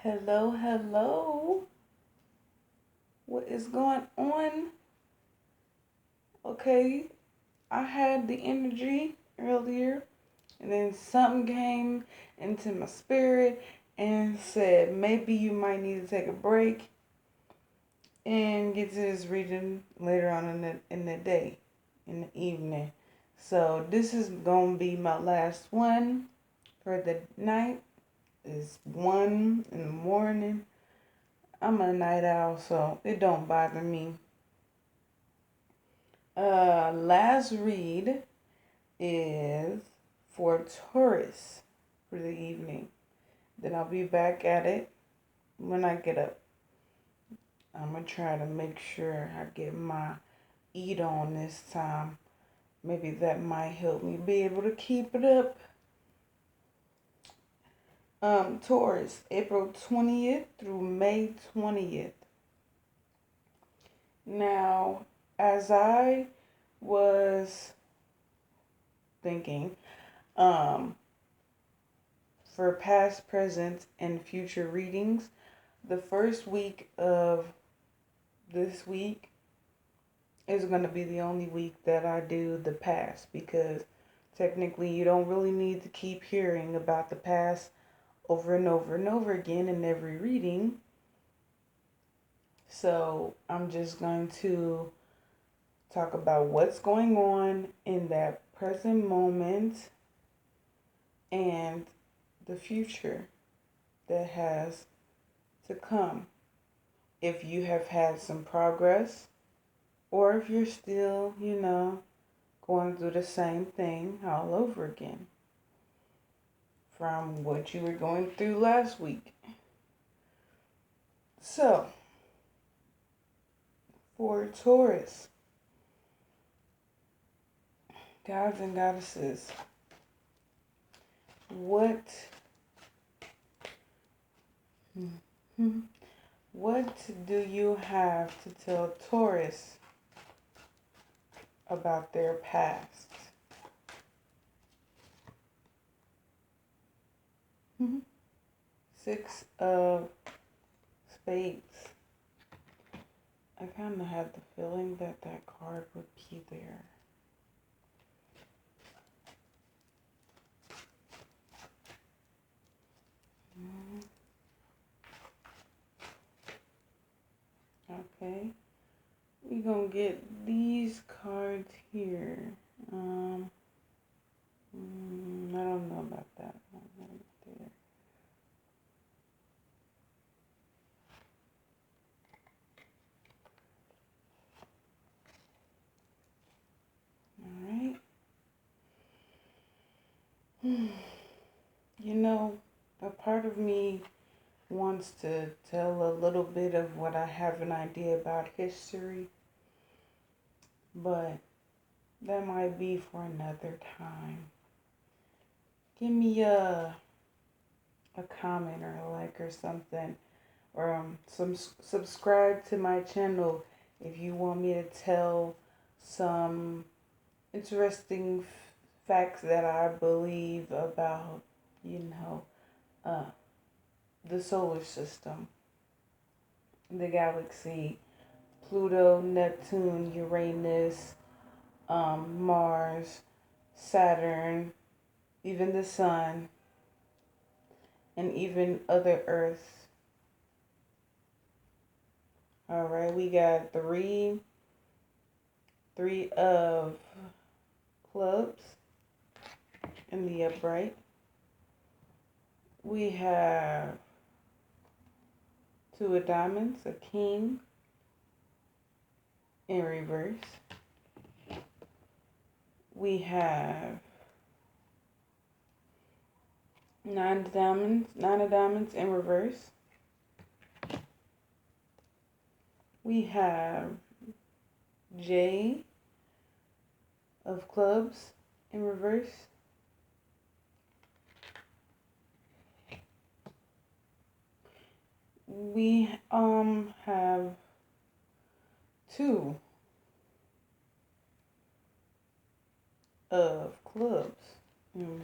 Hello, hello. What is going on? Okay, I had the energy earlier, and then something came into my spirit and said maybe you might need to take a break and get to this reading later on in the day, in the evening. So this is gonna be my last one for the night. It's 1 in the morning. I'm a night owl, so it don't bother me. Last read is for Taurus for the evening. Then I'll be back at it when I get up. I'm gonna try to make sure I get my eat on this time. Maybe that might help me be able to keep it up. Taurus, April 20th through May 20th. Now, as I was thinking, um, for past, present, and future readings, the first week of this week is going to be the only week that I do the past because technically you don't really need to keep hearing about the past over and over and over again in every reading. So I'm just going to talk about what's going on in that present moment and the future that has to come. If you have had some progress, or if you're still, going through the same thing all over again from what you were going through last week. So, for Taurus, gods and goddesses, what do you have to tell Taurus about their past? Six of Spades. I kind of had the feeling that card would be there. Okay, we're gonna get these cards here. I don't know about that one right there. All right. A part of me wants to tell a little bit of what I have an idea about history, but that might be for another time. Give me a comment or a like or something, or subscribe to my channel if you want me to tell some interesting facts that I believe about, the solar system, the galaxy, Pluto, Neptune, Uranus, Mars, Saturn, even the sun, and even other Earths. All right, we got three of clubs in the upright. We have two of diamonds, a king in reverse. We have nine of diamonds in reverse. We have J of clubs in reverse. We have two of clubs in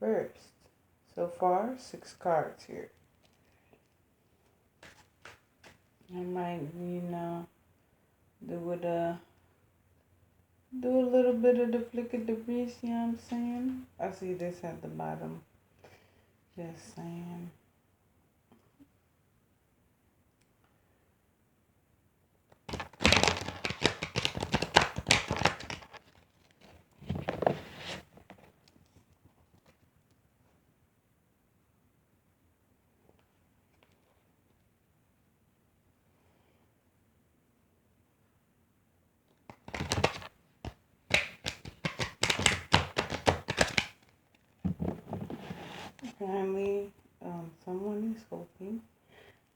reverse. So far, 6 cards here. I might, do it, do a little bit of the flick of the wrist, you know what I'm saying? I see this at the bottom. Just saying. Apparently, someone is hoping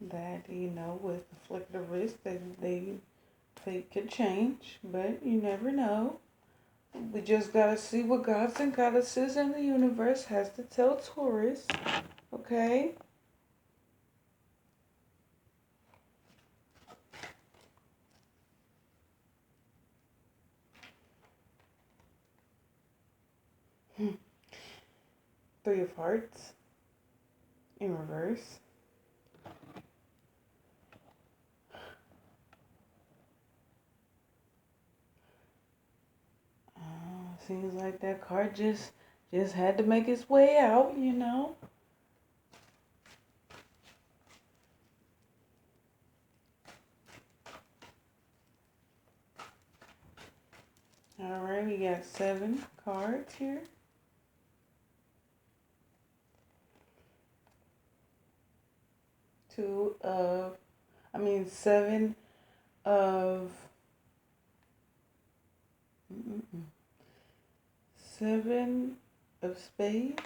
that, with the flick of the wrist, that they could change, but you never know. We just gotta see what gods and goddesses in the universe has to tell Taurus, okay? Three of Hearts in reverse. Seems like that card just had to make its way out, Alright, we got 7 cards here. Seven of 7 of spades.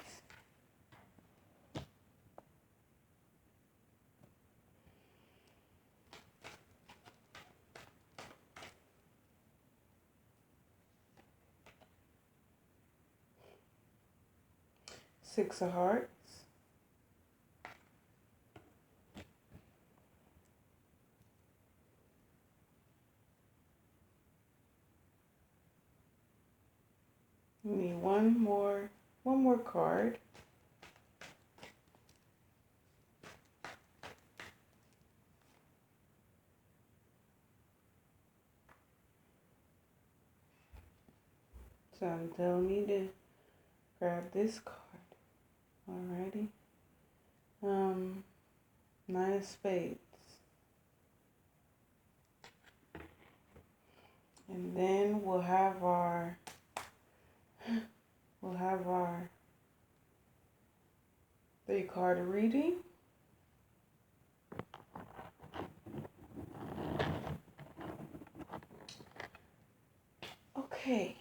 Six of Hearts. We need one more card. So I'm telling me to grab this card. Alrighty. 9 of spades. And then we'll have our 3-card reading. Okay.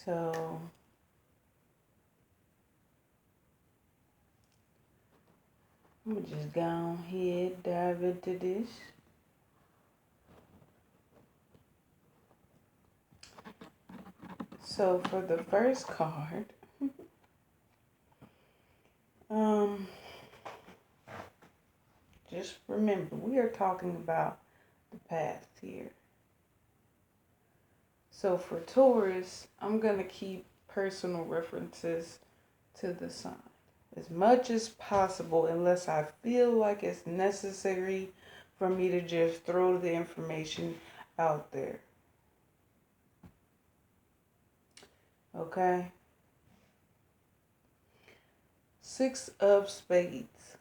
So I'm gonna just go ahead, dive into this. So for the first card, just remember, we are talking about the past here. So for Taurus, I'm going to keep personal references to the sign as much as possible, unless I feel like it's necessary for me to just throw the information out there. Okay? 6 of spades.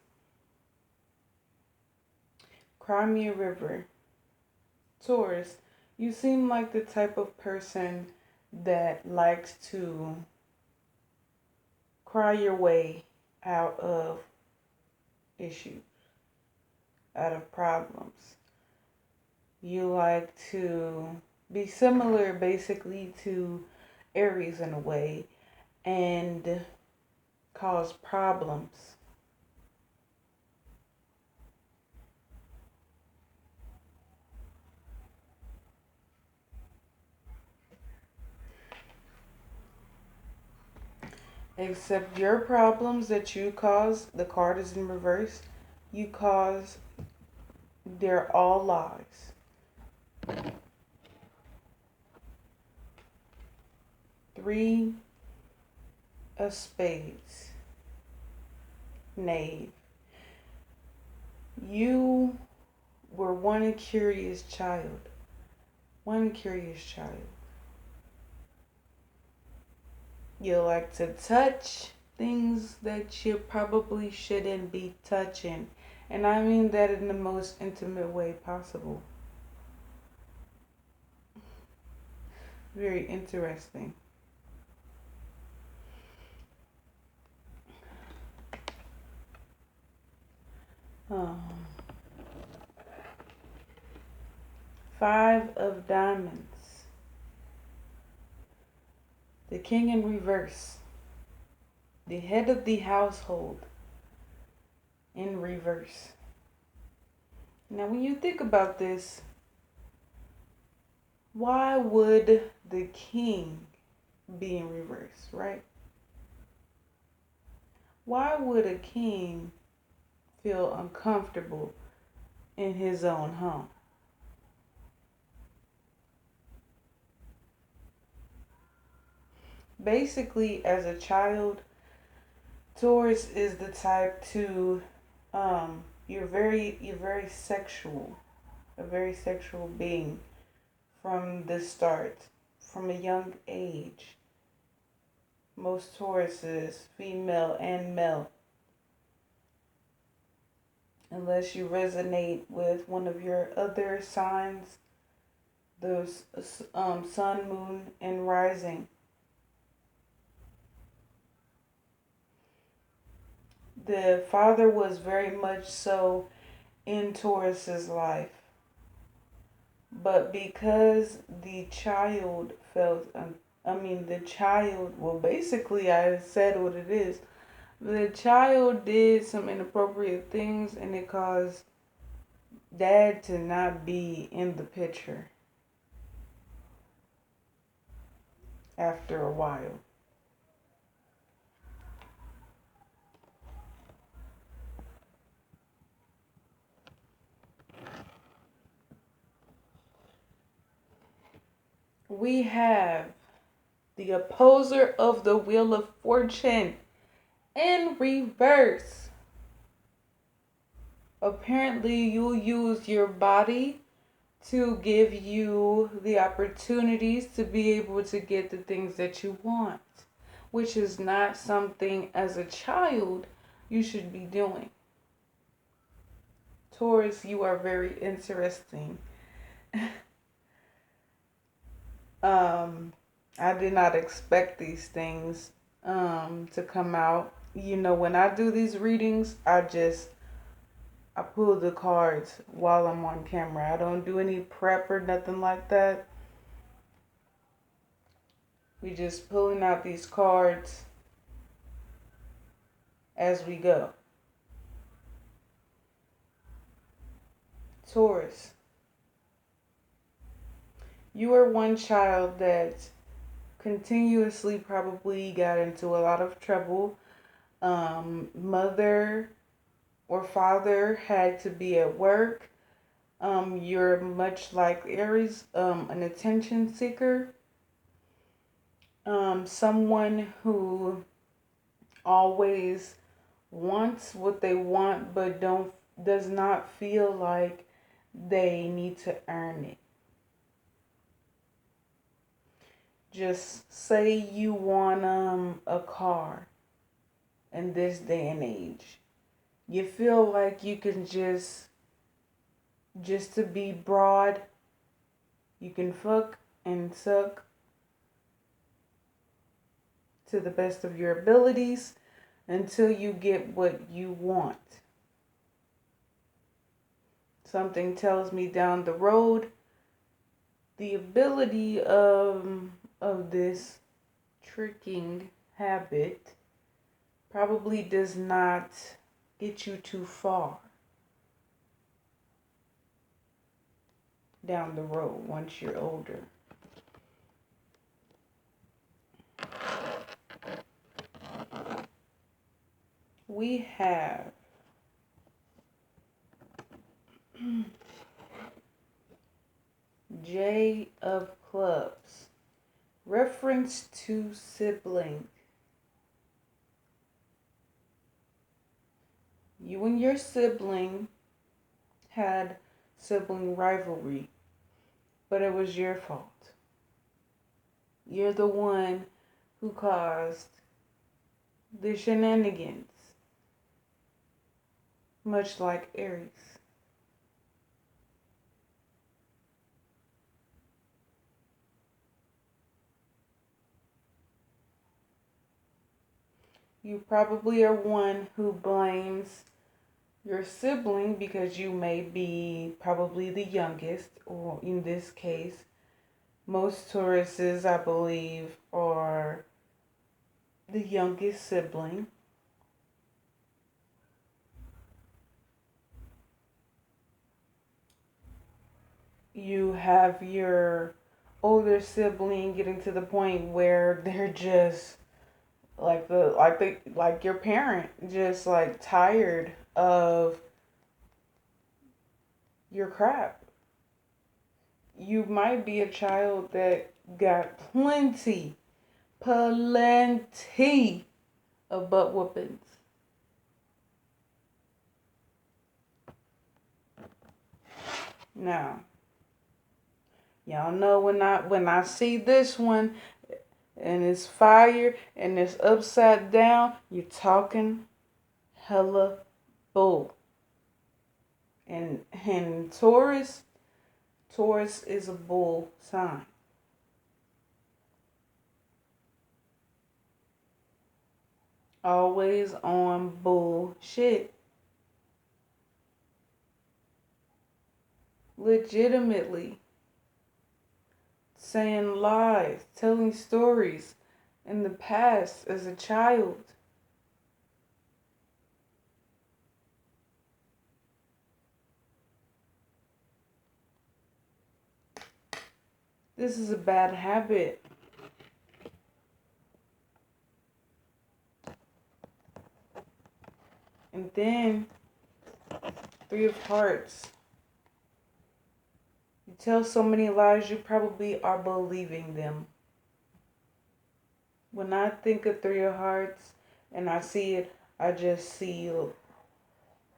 Crimea River. Taurus, you seem like the type of person that likes to cry your way out of issues, out of problems. You like to be similar basically to Aries in a way and cause problems. Except your problems that you cause, the card is in reverse, you cause, they're all lies. 3 of spades, knave. You were one curious child. One curious child. You like to touch things that you probably shouldn't be touching. And I mean that in the most intimate way possible. Very interesting. Um, Five of diamonds. The king in reverse. The head of the household in reverse. Now, when you think about this, why would the king be in reverse, right? Why would a king feel uncomfortable in his own home? Basically, as a child, Taurus is the type to you're very sexual, a very sexual being from the start, from a young age. Most Tauruses, female and male, unless you resonate with one of your other signs, those sun, moon, and rising. The father was very much so in Taurus's life, but because the child felt, well, basically, I said what it is. The child did some inappropriate things, and it caused dad to not be in the picture after a while. We have the opposer of the Wheel of Fortune in reverse. Apparently, you'll use your body to give you the opportunities to be able to get the things that you want, which is not something as a child you should be doing. Taurus, you are very interesting. I did not expect these things to come out. You know, when I do these readings, I pull the cards while I'm on camera. I don't do any prep or nothing like that. We just pulling out these cards as we go. Taurus, you are one child that continuously probably got into a lot of trouble. Mother or father had to be at work. You're much like Aries, an attention seeker. Someone who always wants what they want but does not feel like they need to earn it. Just say you want a car in this day and age. You feel like you can just to be broad, you can fuck and suck to the best of your abilities until you get what you want. Something tells me down the road, the ability of this tricking habit probably does not get you too far down the road once you're older. We have J of Clubs, reference to sibling. You and your sibling had sibling rivalry, but it was your fault. You're the one who caused the shenanigans, much like Aries. You probably are one who blames your sibling because you may be probably the youngest, or in this case, most Tauruses, I believe, are the youngest sibling. You have your older sibling getting to the point where they're just like your parent, just like tired of your crap. You might be a child that got plenty of butt whoopings. Now, y'all know when I see this one and it's fire and it's upside down, you're talking hella bull. And Taurus is a bull sign. Always on bullshit. Legitimately saying lies, telling stories in the past as a child. This is a bad habit. And then, Three of Hearts. You tell so many lies, you probably are believing them. When I think of Three of Hearts and I see it, I just see, it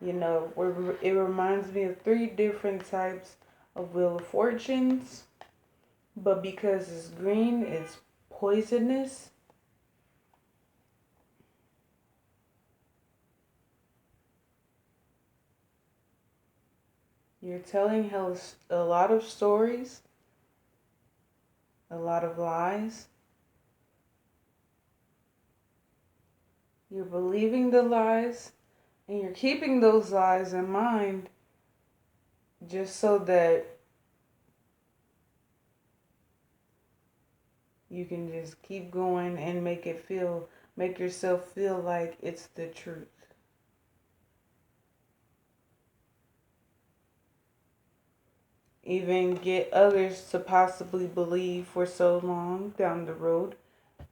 reminds me of three different types of Wheel of Fortunes. But because it's green, it's poisonous. You're telling a lot of stories, a lot of lies. You're believing the lies, and you're keeping those lies in mind just so that you can just keep going and make yourself feel like it's the truth. Even get others to possibly believe for so long down the road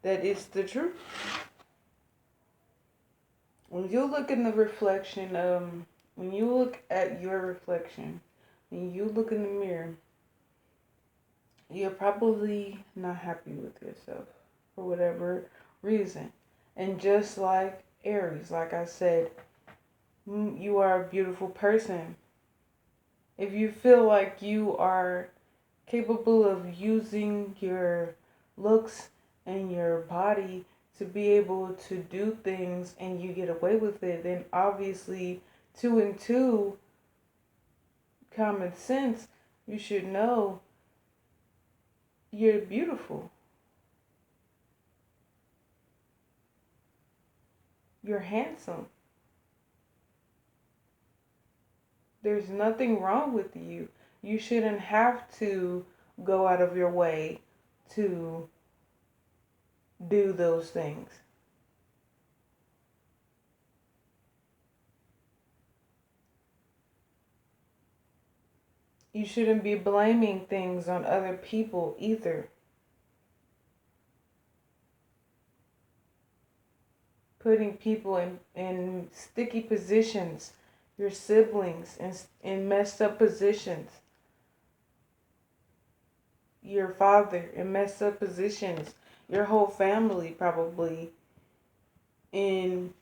that it's the truth. When you look in the reflection, when you look at your reflection, when you look in the mirror, you're probably not happy with yourself for whatever reason. And just like Aries, like I said, you are a beautiful person. If you feel like you are capable of using your looks and your body to be able to do things and you get away with it, then obviously, two and two, common sense, you should know you're beautiful. You're handsome. There's nothing wrong with you. You shouldn't have to go out of your way to do those things. You shouldn't be blaming things on other people either. Putting people in sticky positions, your siblings in messed up positions, your father in messed up positions, your whole family probably in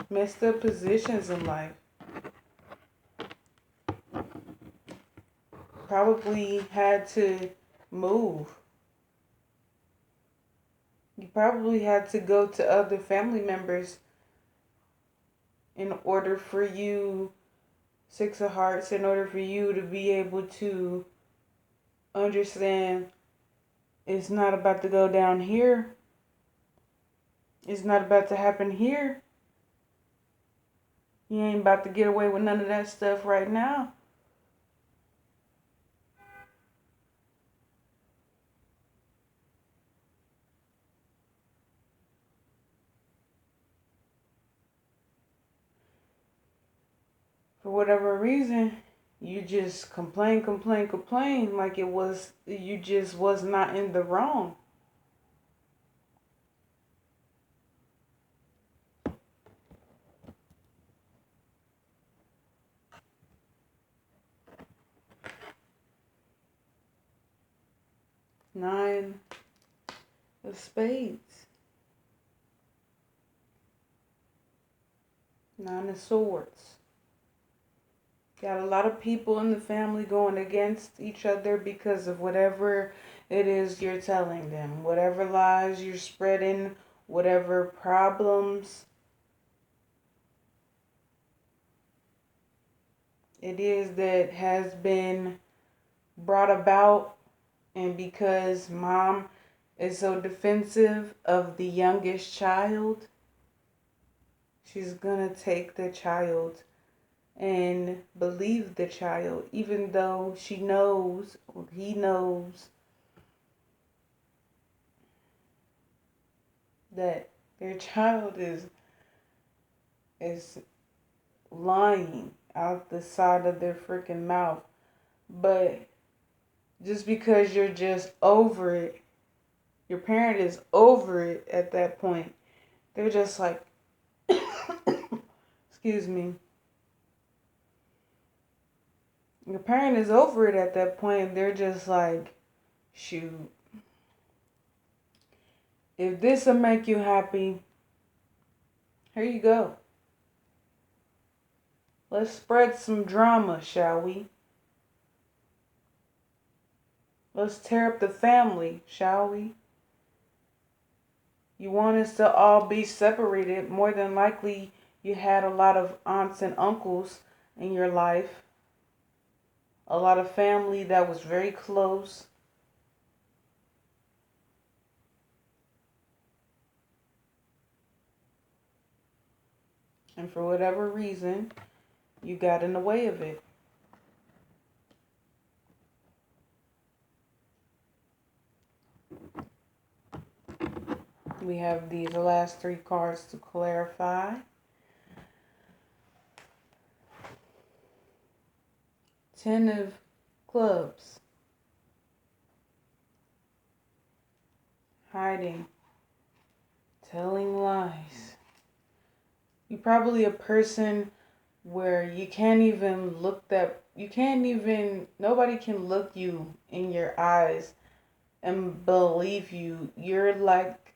messed up positions in life. Probably had to move. You probably had to go to other family members in order for you, Six of Hearts, in order for you to be able to understand it's not about to go down here. It's not about to happen here. You ain't about to get away with none of that stuff right now. For whatever reason, you just complain like you just was not in the wrong. Nine of Spades. Nine of Swords. Got a lot of people in the family going against each other because of whatever it is you're telling them, whatever lies you're spreading, whatever problems it is that has been brought about. And because mom is so defensive of the youngest child, she's gonna take the child and believe the child, even though she knows, or he knows, that their child is lying out the side of their freaking mouth. But just because you're just over it, your parent is over it at that point. They're just like, excuse me. Your parent is over it at that point. They're just like, shoot. If this will make you happy, here you go. Let's spread some drama, shall we? Let's tear up the family, shall we? You want us to all be separated. More than likely, you had a lot of aunts and uncles in your life. A lot of family that was very close. And for whatever reason, you got in the way of it. We have these last three cards to clarify. 10 of Clubs. Hiding. Telling lies. You're probably a person where nobody can look you in your eyes and believe you. You're like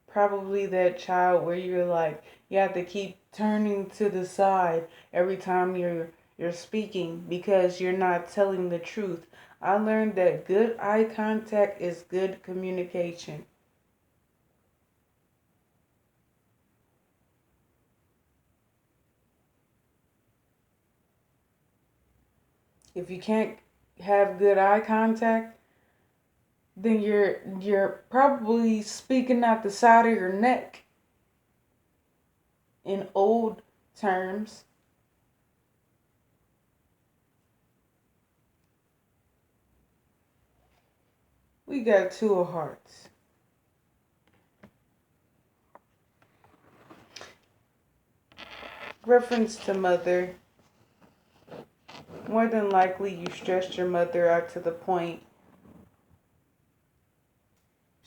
probably that child where you're like, you have to keep turning to the side every time you're speaking because you're not telling the truth. I learned that good eye contact is good communication. If you can't have good eye contact, then you're probably speaking out the side of your neck in old terms. We got Two of Hearts. Reference to mother. More than likely you stressed your mother out to the point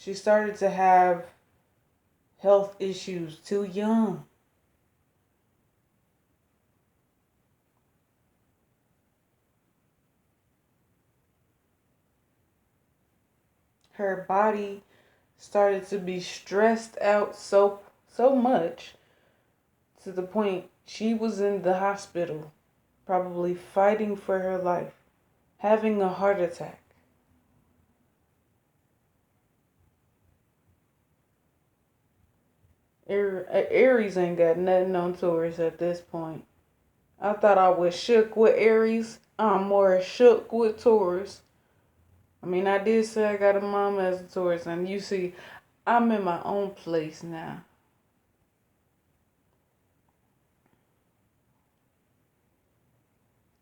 she started to have health issues too young. Her body started to be stressed out so much to the point she was in the hospital, probably fighting for her life, having a heart attack. Aries ain't got nothing on Taurus at this point. I thought I was shook with Aries. I'm more shook with Taurus. I mean, I did say I got a mom as a Taurus, and you see, I'm in my own place now.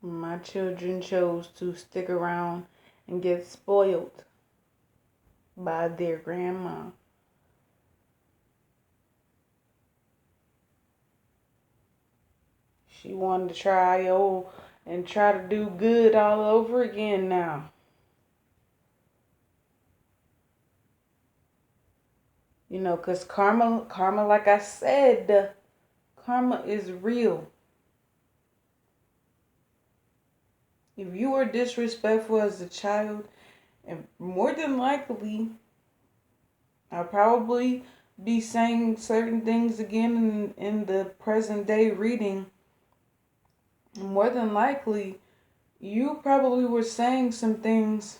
My children chose to stick around and get spoiled by their grandma. She wanted to try and try to do good all over again now. You know, cause karma, like I said, karma is real. If you were disrespectful as a child, and more than likely, I'll probably be saying certain things again in the present day reading. More than likely, you probably were saying some things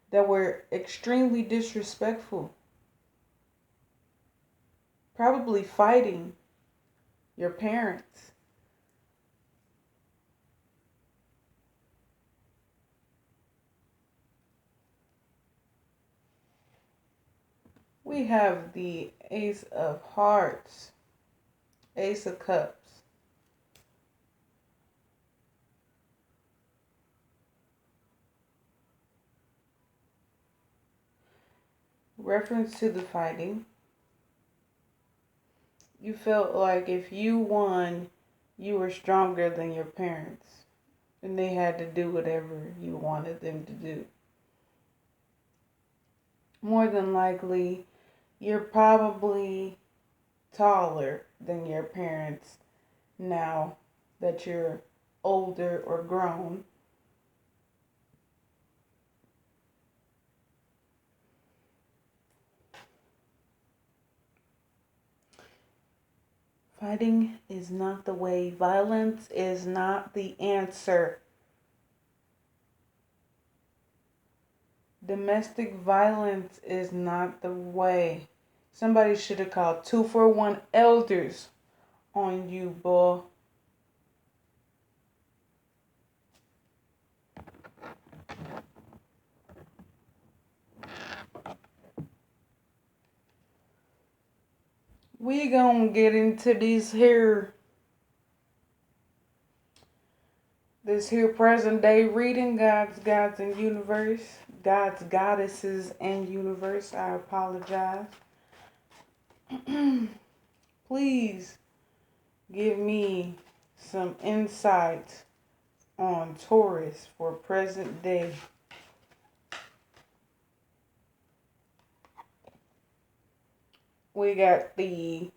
that were extremely disrespectful. Probably fighting your parents. We have the Ace of Hearts, Ace of Cups. Reference to the fighting. You felt like if you won, you were stronger than your parents, and they had to do whatever you wanted them to do. More than likely, you're probably taller than your parents now that you're older or grown. Fighting is not the way. Violence is not the answer. Domestic violence is not the way. Somebody should have called 241 elders on you, boy. We gonna get into this here present day reading, God's gods and universe, God's goddesses and universe. I apologize. Please give me some insight on Taurus for present day. We got the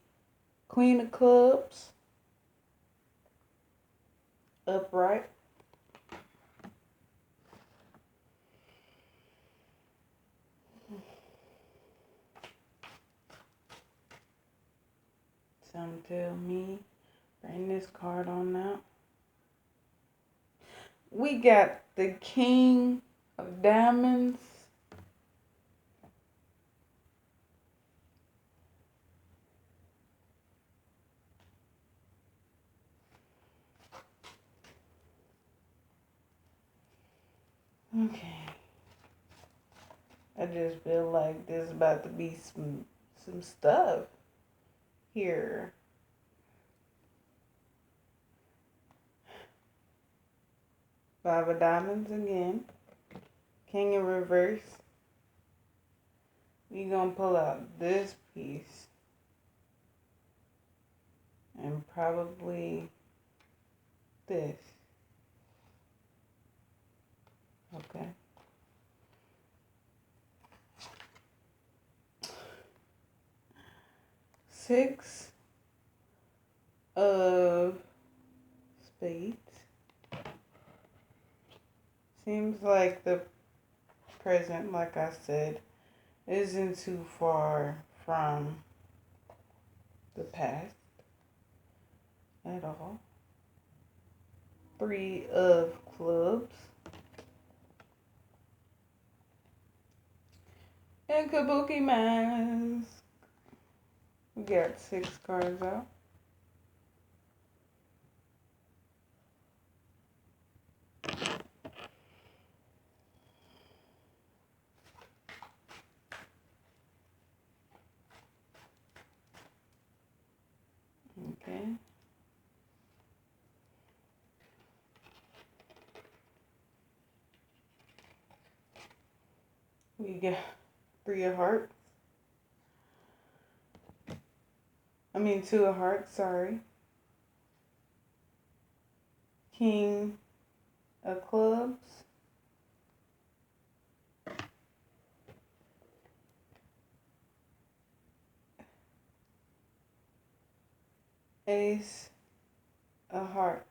Queen of Clubs upright. Some tell me, bring this card on out. We got the King of Diamonds. Okay. I just feel like there's about to be some stuff here. Five of Diamonds again. King in reverse. We're going to pull out this piece. And probably this. Okay. Six of Spades. Seems like the present, like I said, isn't too far from the past. at all. 3 of clubs. And Kabuki Mask. We got 6 cards out. Okay. We got 3 of hearts. 2 of hearts, sorry. King of clubs. Ace of hearts.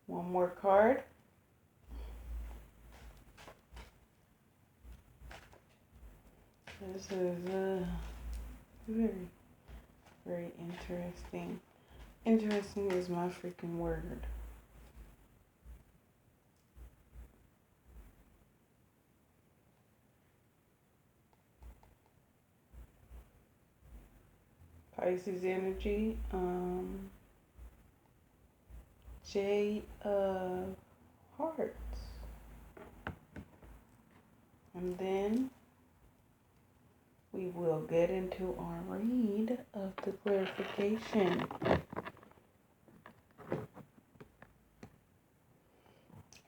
One more card. This is very, very interesting. Interesting is my freaking word. Pisces energy. J of hearts. And then we will get into our read of the clarification.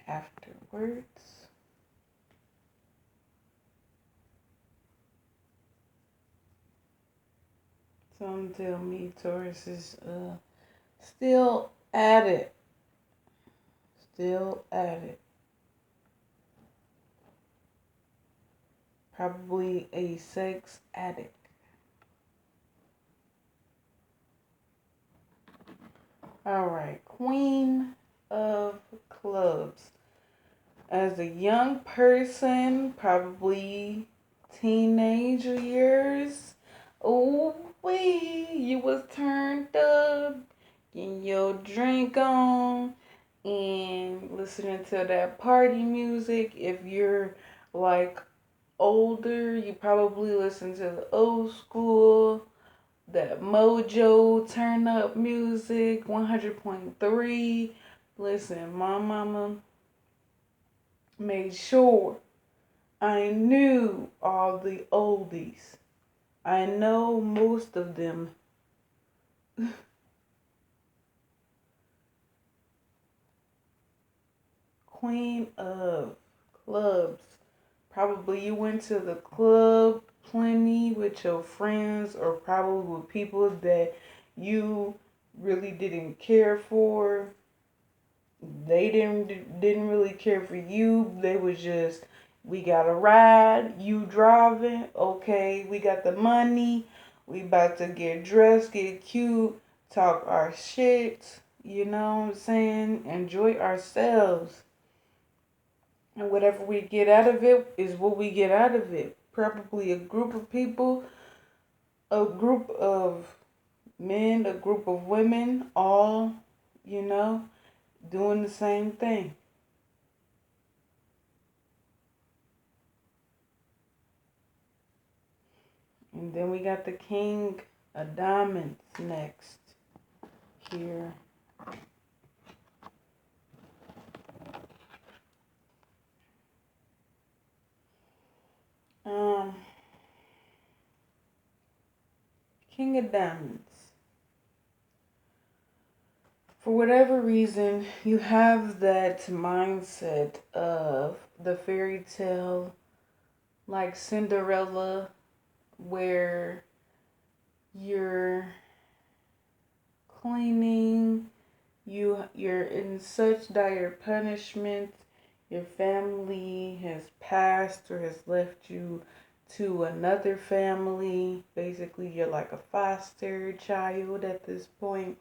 Afterwards. Some tell me Taurus is still at it. Still at it. Probably a sex addict. Alright, Queen of Clubs. As a young person, probably teenager years, you was turned up, getting your drink on, and listening to that party music. If you're like older, you probably listen to the old school, that Mojo turn up music, 100.3. Listen, my mama made sure I knew all the oldies. I know most of them. Queen of Clubs. Probably you went to the club plenty with your friends, or probably with people that you really didn't care for. They didn't really care for you. They was just, we got a ride, you driving, okay, we got the money, we about to get dressed, get cute, talk our shit, you know what I'm saying? Enjoy ourselves. And whatever we get out of it is what we get out of it. Probably a group of people, a group of men, a group of women, all, doing the same thing. And then we got the King of Diamonds next here. King of Diamonds. For whatever reason, you have that mindset of the fairy tale, like Cinderella, where you're cleaning, you're in such dire punishment, your family has passed or has left you to another family. Basically, you're like a foster child at this point.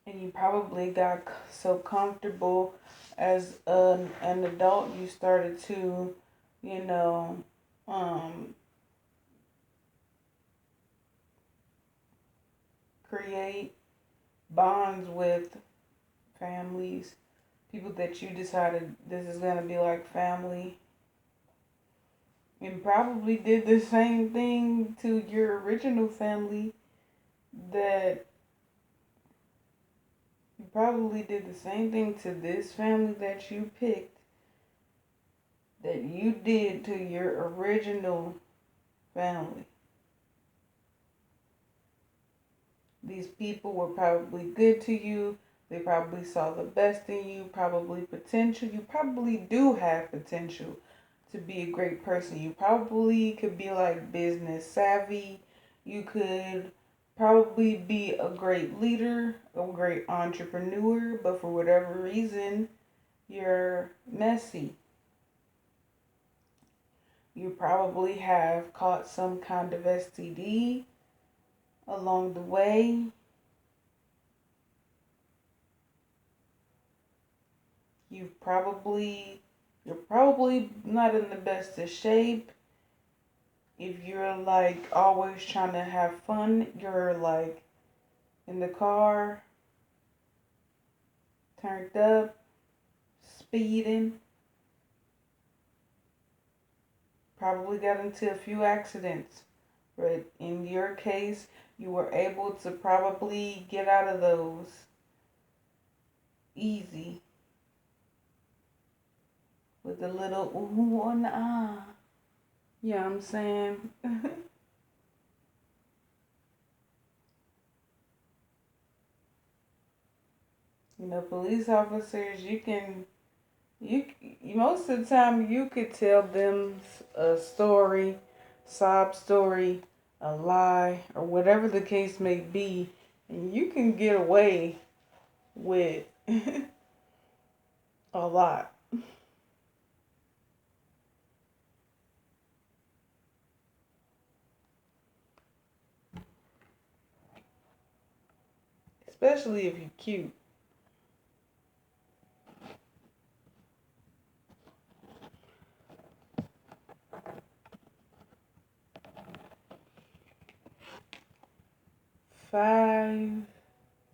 And you probably got so comfortable as an adult, you started to you know, um, create bonds with families, people that you decided this is going to be like family, and probably did the same thing to your original family that you probably did the same thing to this family that you picked that you did to your original family. These people were probably good to you. They probably saw the best in you, probably potential. You probably do have potential to be a great person. You probably could be like business savvy. You could probably be a great leader, a great entrepreneur, but for whatever reason, you're messy. You probably have caught some kind of STD along the way. You're probably not in the best of shape. If you're like always trying to have fun, you're like in the car, turned up, speeding, probably got into a few accidents. But in your case, you were able to probably get out of those easy with a little ooh and ah. Yeah, I'm saying. Police officers, you most of the time you could tell them a story, sob story, a lie, or whatever the case may be, and you can get away with a lot. Especially if you're cute. 5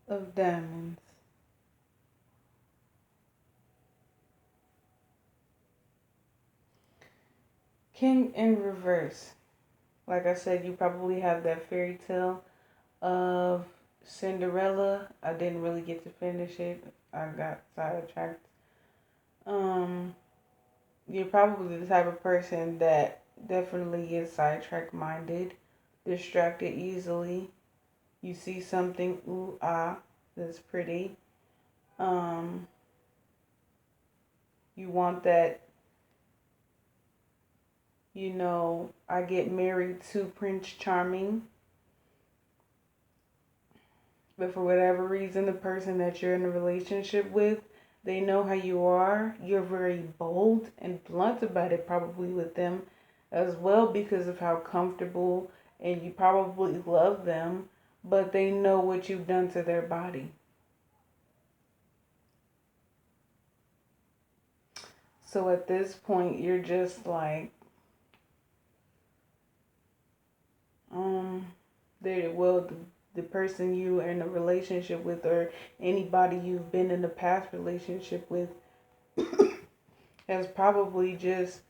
of diamonds. King in reverse. Like I said, you probably have that fairy tale of Cinderella. I didn't really get to finish it. I got sidetracked. Um, you're probably the type of person that definitely gets sidetrack minded, distracted easily. You see something, ooh, ah, that's pretty. Um, you want that, I get married to Prince Charming. But for whatever reason, the person that you're in a relationship with, they know how you are. You're very bold and blunt about it, probably with them as well, because of how comfortable and you probably love them, but they know what you've done to their body. So at this point, you're just like, um, the person you are in a relationship with, or anybody you've been in a past relationship with, has probably just,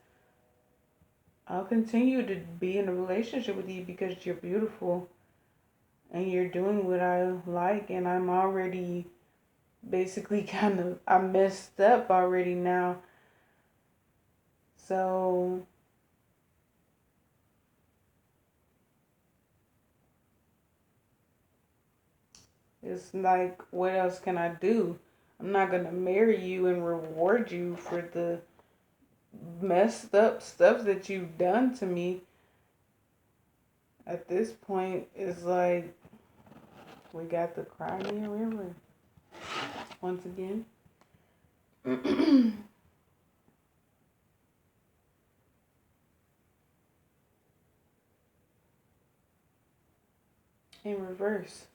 I'll continue to be in a relationship with you because you're beautiful and you're doing what I like, and I'm already basically I messed up already now. So it's like, what else can I do? I'm not gonna marry you and reward you for the messed up stuff that you've done to me. At this point, it's like we got the Crimea River once again. In reverse.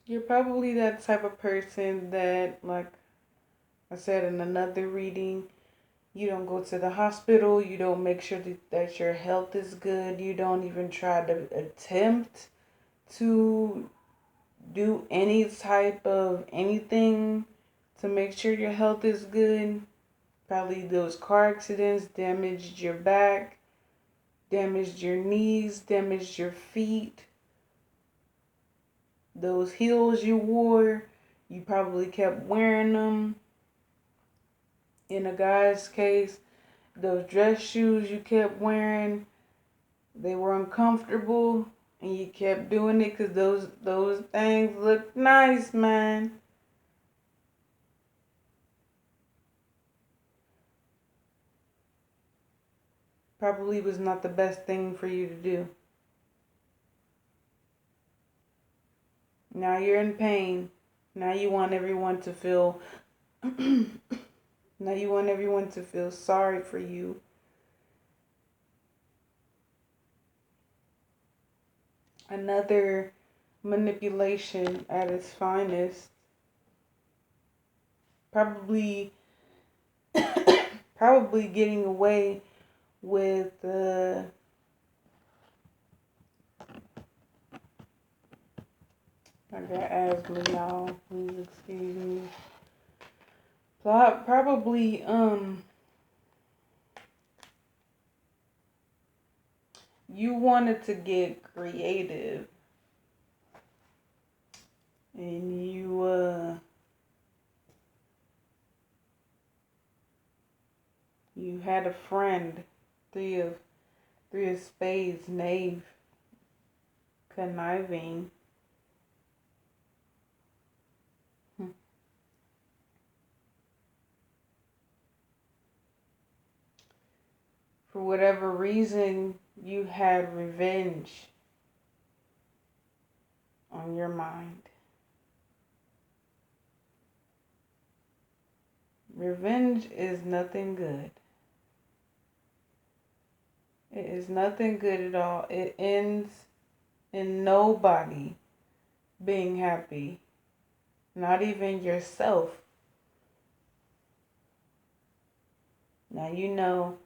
You're probably that type of person that, like I said in another reading, You don't go to the hospital. You don't make sure that your health is good. You don't even try to attempt to do any type of anything to make sure your health is good. Probably those car accidents damaged your back, damaged your knees, damaged your feet. Those heels you wore, you probably kept wearing them. In a guy's case, those dress shoes you kept wearing, they were uncomfortable and you kept doing it because those things look nice, man. Probably was not the best thing for you to do. Now you're in pain. Now you want everyone to feel now you want everyone to feel sorry for you. Another manipulation at its finest. Probably probably getting away with I got asthma, y'all. Please excuse me. Probably you wanted to get creative and you had a friend, three of spades, knave, conniving. For whatever reason, you had revenge on your mind. Revenge is nothing good. It is nothing good at all. It ends in nobody being happy, not even yourself. Now, you know,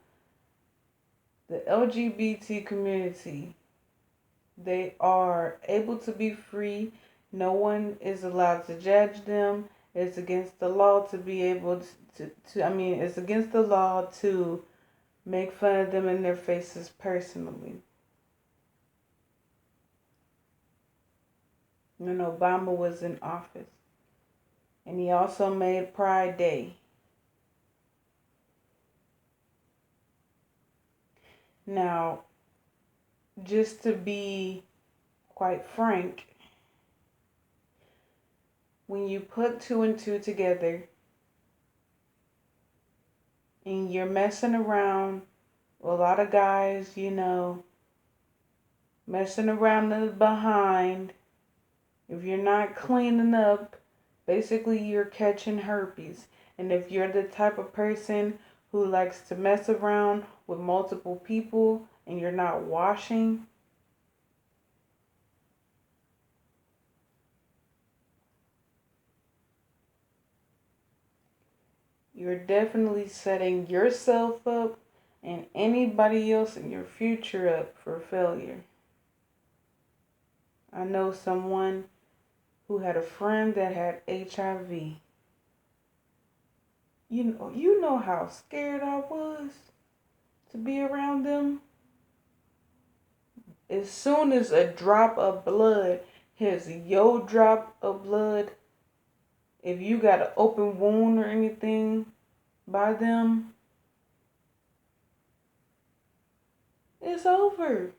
the LGBT community, they are able to be free. No one is allowed to judge them. It's against the law to be able it's against the law to make fun of them in their faces personally. When Obama was in office. And he also made Pride Day. Now, just to be quite frank, when you put two and two together and you're messing around, a lot of guys, messing around the behind, if you're not cleaning up, basically you're catching herpes. And if you're the type of person who likes to mess around with multiple people and you're not washing, you're definitely setting yourself up and anybody else in your future up for failure. I know someone who had a friend that had HIV. You know how scared I was to be around them. As soon as a drop of blood hits your drop of blood, if you got an open wound or anything by them, it's over.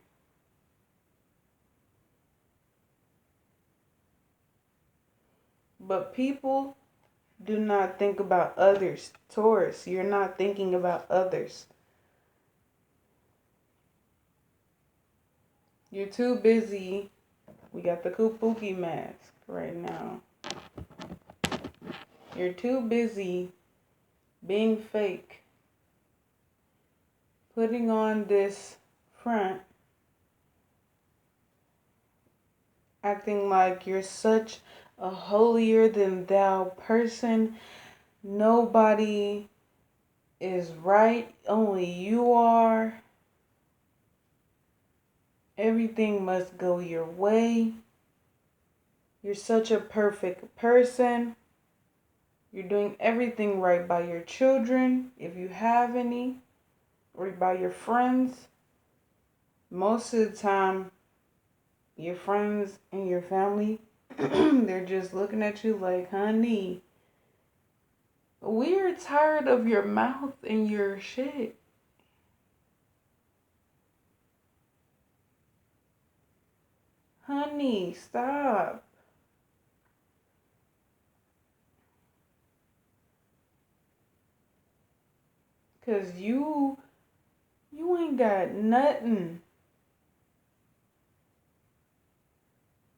But people do not think about others. Taurus, you're not thinking about others. You're too busy. We got the Kabuki mask right now. You're too busy being fake, putting on this front, acting like you're such a holier than thou person. Nobody is right, only you are. Everything must go your way. You're such a perfect person. You're doing everything right by your children, if you have any, or by your friends. Most of the time, your friends and your family, they're just looking at you like, honey, we're tired of your mouth and your shit. Honey, stop. Cause you ain't got nothing.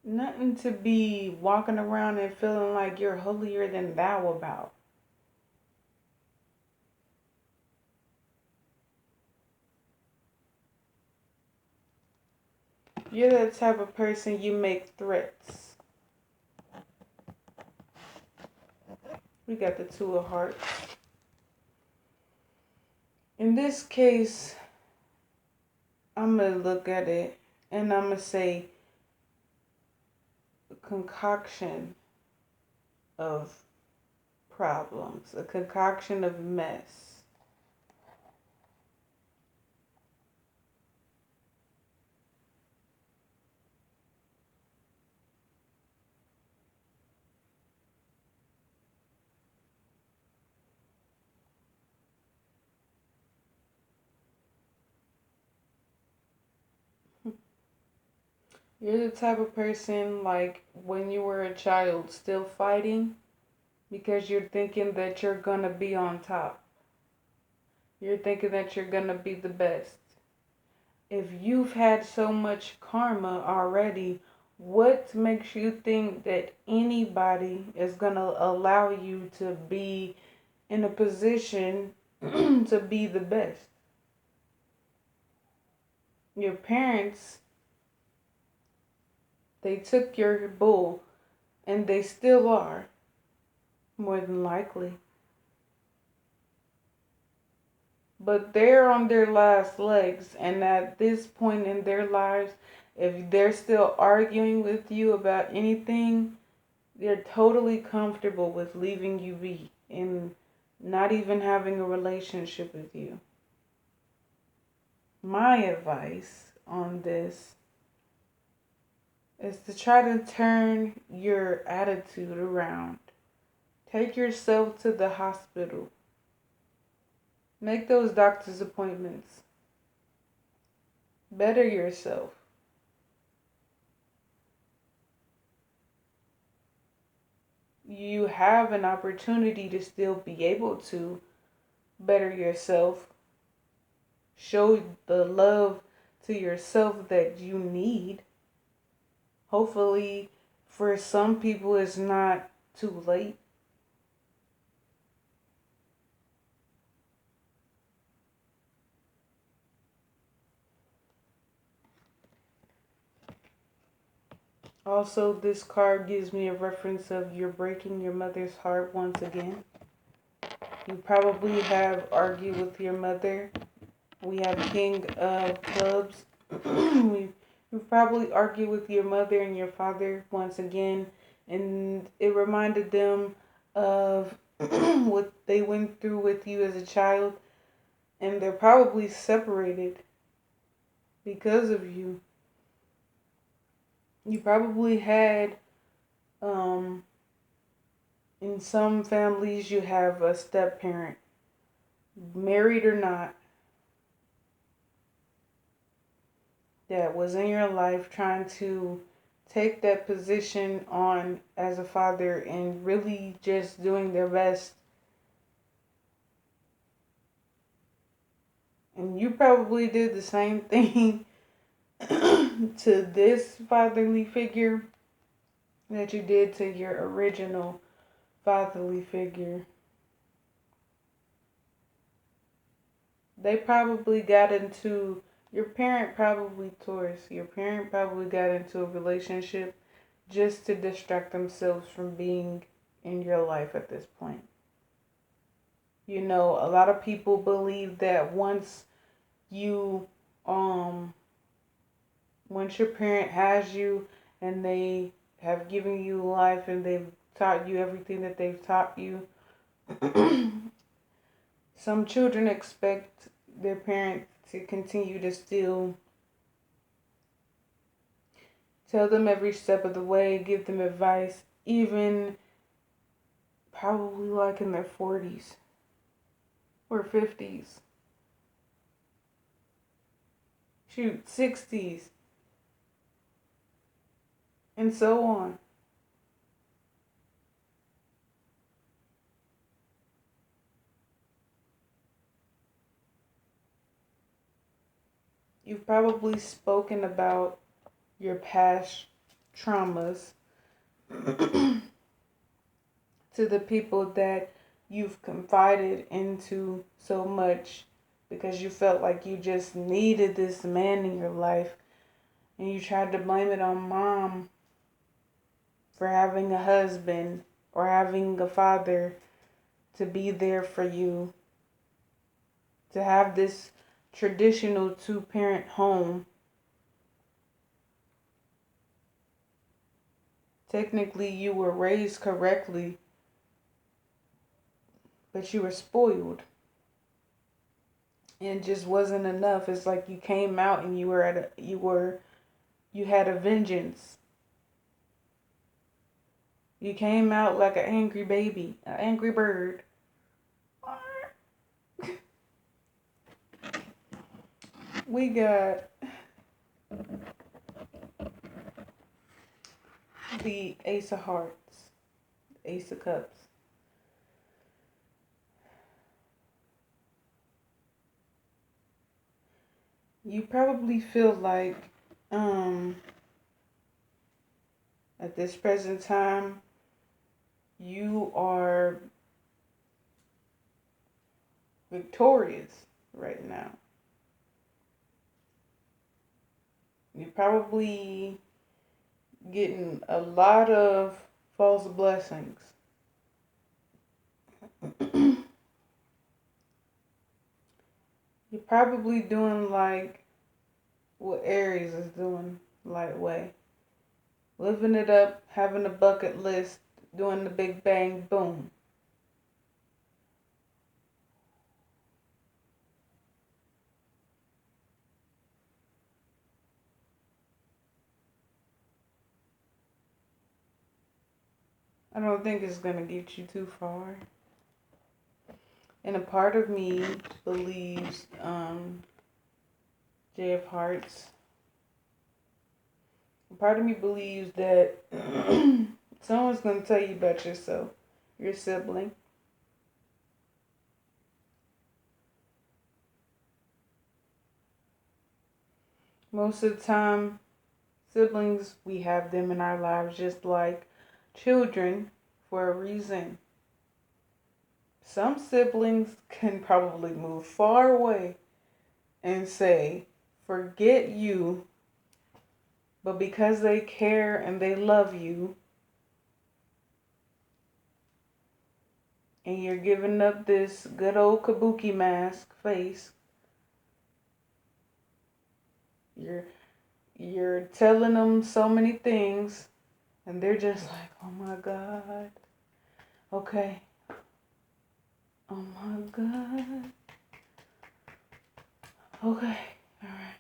Nothing to be walking around and feeling like you're holier than thou about. You're the type of person you make threats. We got the Two of Hearts. In this case, I'm going to look at it and I'm going to say a concoction of problems, a concoction of mess. You're the type of person like when you were a child still fighting because you're thinking that you're gonna be on top. You're thinking that you're gonna be the best. If you've had so much karma already, what makes you think that anybody is gonna allow you to be in a position to be the best? Your parents, they took your bull and they still are, more than likely. But they're on their last legs, and at this point in their lives, if they're still arguing with you about anything, they're totally comfortable with leaving you be and not even having a relationship with you. My advice on this is to try to turn your attitude around. Take yourself to the hospital. Make those doctor's appointments. Better yourself. You have an opportunity to still be able to better yourself. Show the love to yourself that you need. Hopefully, for some people, it's not too late. Also, this card gives me a reference of you're breaking your mother's heart once again. You probably have argued with your mother. We have King of Clubs. You probably argued with your mother and your father once again, and it reminded them of what they went through with you as a child, and they're probably separated because of you. You probably had, in some families, you have a step parent, married or not, that was in your life trying to take that position on as a father and really just doing their best. And you probably did the same thing to this fatherly figure that you did to your original fatherly figure. They probably got into, your parent probably, Taurus, your parent probably got into a relationship just to distract themselves from being in your life at this point. You know, a lot of people believe that you, um, once your parent has you and they have given you life and they've taught you everything that they've taught you, some children expect their parents to continue to still tell them every step of the way, give them advice, even probably like in their 40s or 50s. Shoot, 60s, and so on. You've probably spoken about your past traumas to the people that you've confided into so much because you felt like you just needed this man in your life, and you tried to blame it on mom for having a husband or having a father to be there for you, to have this traditional two-parent home. Technically, you were raised correctly, but you were spoiled. And it just wasn't enough. It's like you came out and you had a vengeance. You came out like an angry baby, an angry bird. We got the Ace of Hearts, Ace of Cups. You probably feel like, um, at this present time, you are victorious right now. You're probably getting a lot of false blessings. You're probably doing like what Aries is doing, lightweight. Living it up, having a bucket list, doing the big bang boom. I don't think it's going to get you too far. And a part of me believes, J of Hearts, a part of me believes that someone's going to tell you about yourself, your sibling. Most of the time, siblings, we have them in our lives just like children for a reason. Some siblings can probably move far away and say, forget you, but because they care and they love you, and you're giving up this good old kabuki mask face, you're telling them so many things, and they're just like, oh my God, okay, oh my God, okay, alright.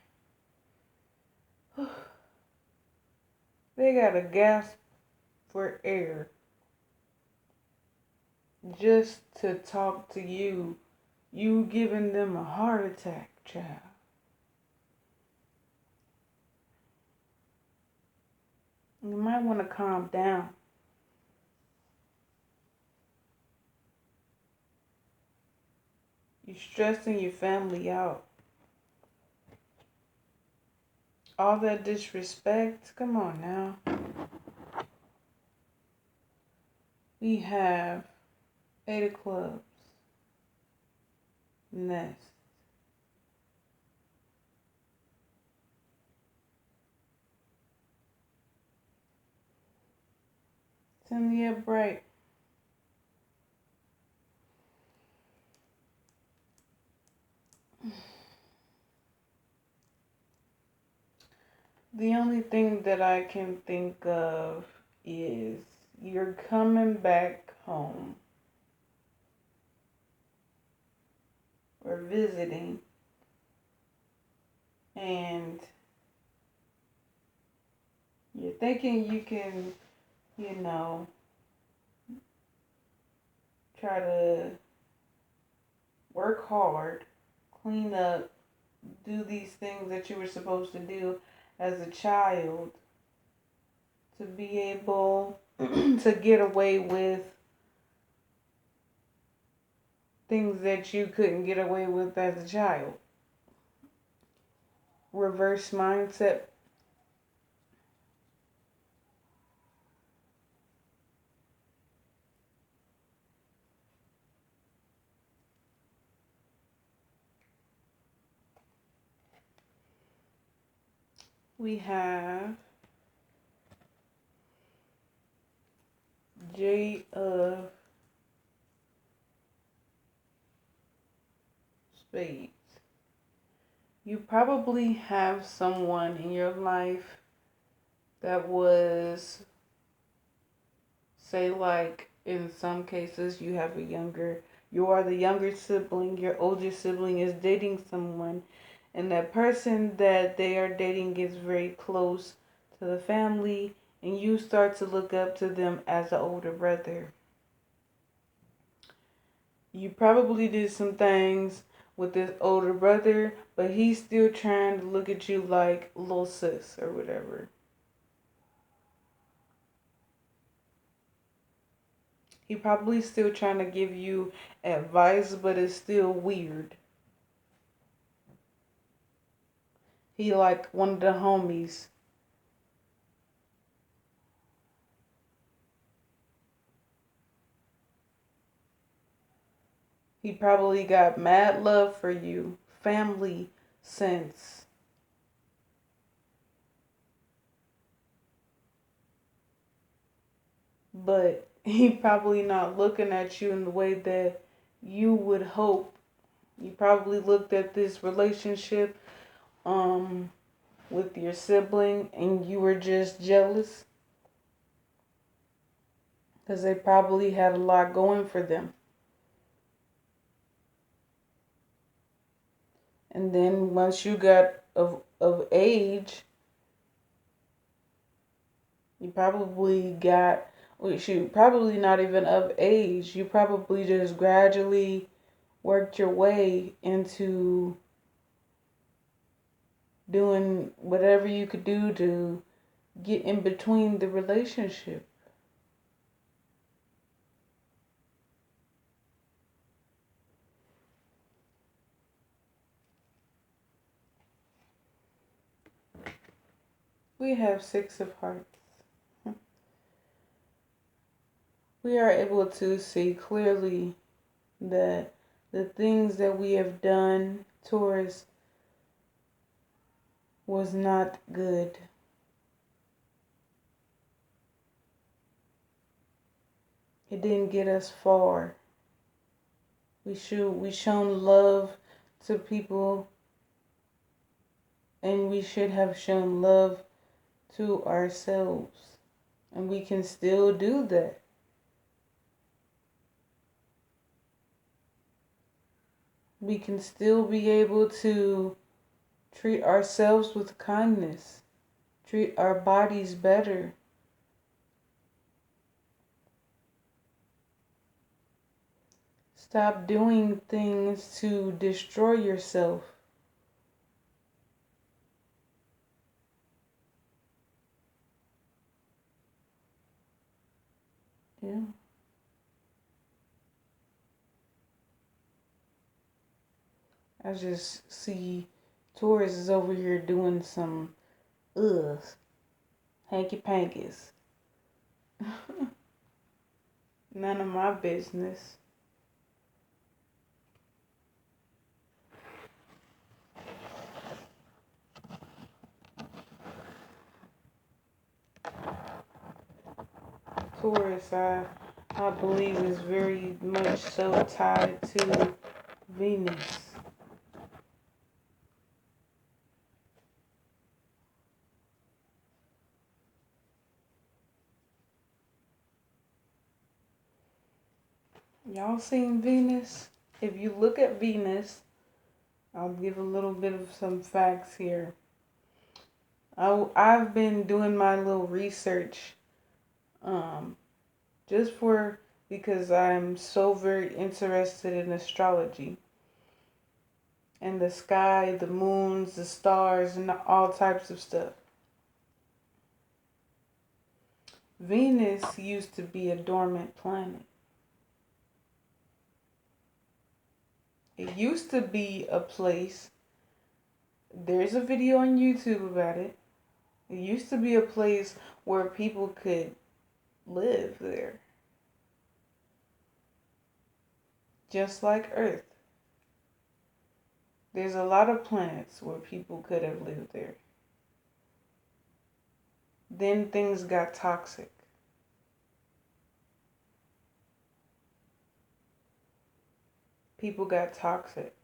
They gotta gasp for air just to talk to you. You giving them a heart attack, child. You might want to calm down. You're stressing your family out. All that disrespect, come on now. We have 8 of Clubs, Nest. Send me up bright. The only thing that I can think of is you're coming back home or visiting, and you're thinking you can, you know, try to work hard, clean up, do these things that you were supposed to do as a child to be able to get away with things that you couldn't get away with as a child. Reverse mindset. We have J of Spades. You probably have someone in your life that was, say, like in some cases, you are the younger sibling, your older sibling is dating someone, and that person that they are dating gets very close to the family, and you start to look up to them as an older brother. You probably did some things with this older brother, but he's still trying to look at you like little sis or whatever. He probably still trying to give you advice, but it's still weird. He like one of the homies. He probably got mad love for you, family sense. But he probably not looking at you in the way that you would hope. You probably looked at this relationship with your sibling and you were just jealous because they probably had a lot going for them. And then once you got of age, you probably got, well, shoot, probably not even of age. You probably just gradually worked your way into doing whatever you could do to get in between the relationship. We have Six of Hearts. We are able to see clearly that the things that we have done, Taurus, was not good. It didn't get us far. We shown love to people, and we should have shown love to ourselves. And we can still do that. We can still be able to treat ourselves with kindness, treat our bodies better. Stop doing things to destroy yourself. Yeah. I just see Taurus is over here doing some hanky pankies. None of my business. Taurus, I believe, is very much so tied to Venus. Y'all seen Venus? If you look at Venus, I'll give a little bit of some facts here. I've been doing my little research, um, just for because I'm so very interested in astrology and the sky, the moons, the stars, and all types of stuff. Venus used to be a dormant planet. It used to be a place, there's a video on YouTube about it. It used to be a place where people could live there, just like Earth. There's a lot of planets where people could have lived there. Then things got toxic. People got toxic.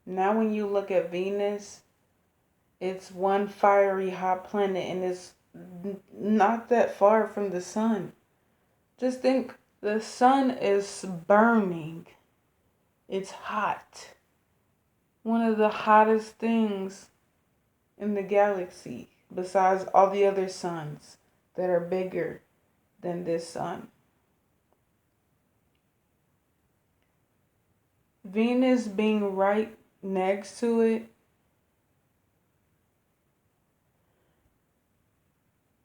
Now, when you look at Venus, it's one fiery hot planet and it's not that far from the sun. Just think the sun is burning, it's hot. One of the hottest things in the galaxy, besides all the other suns that are bigger than this sun. Venus being right next to it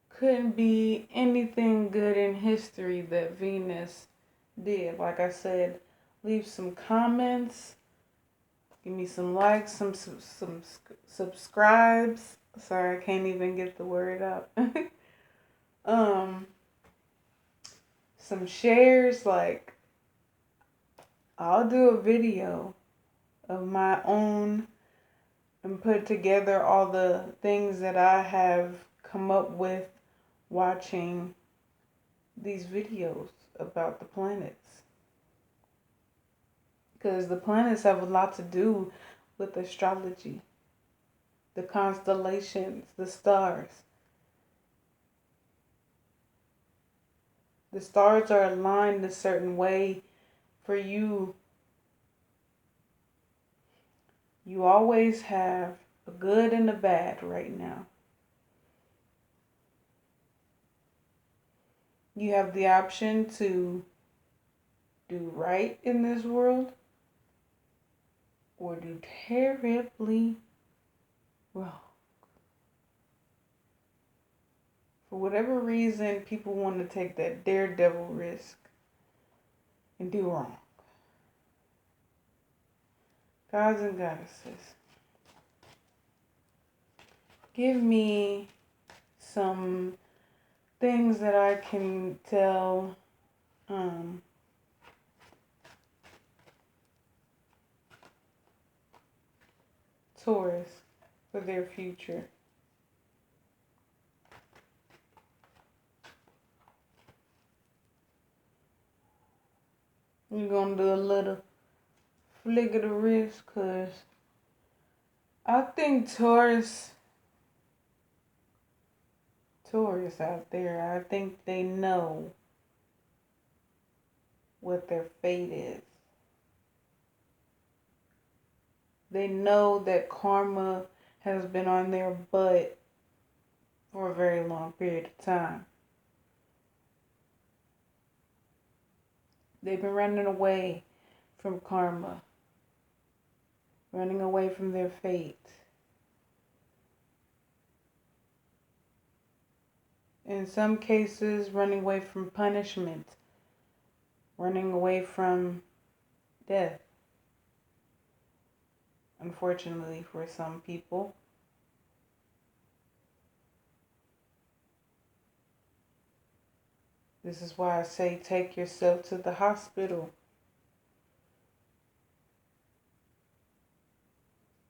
couldn't be anything good in history that Venus did. Like I said, leave some comments, give me some likes, some subscribes. Sorry, I can't even get the word out. Some shares. Like, I'll do a video of my own and put together all the things that I have come up with watching these videos about the planets. Because the planets have a lot to do with astrology, the constellations, the stars. The stars are aligned a certain way for you. You always have a good and a bad right now. You have the option to do right in this world or do terribly wrong. For whatever reason, people want to take that daredevil risk and do wrong. Gods and goddesses, give me some things that I can tell Taurus for their future. We're going to do a little flick of the wrist because I think Taurus out there, I think they know what their fate is. They know that karma has been on their butt for a very long period of time. They've been running away from karma, running away from their fate. In some cases, running away from punishment, running away from death. Unfortunately for some people. This is why I say take yourself to the hospital.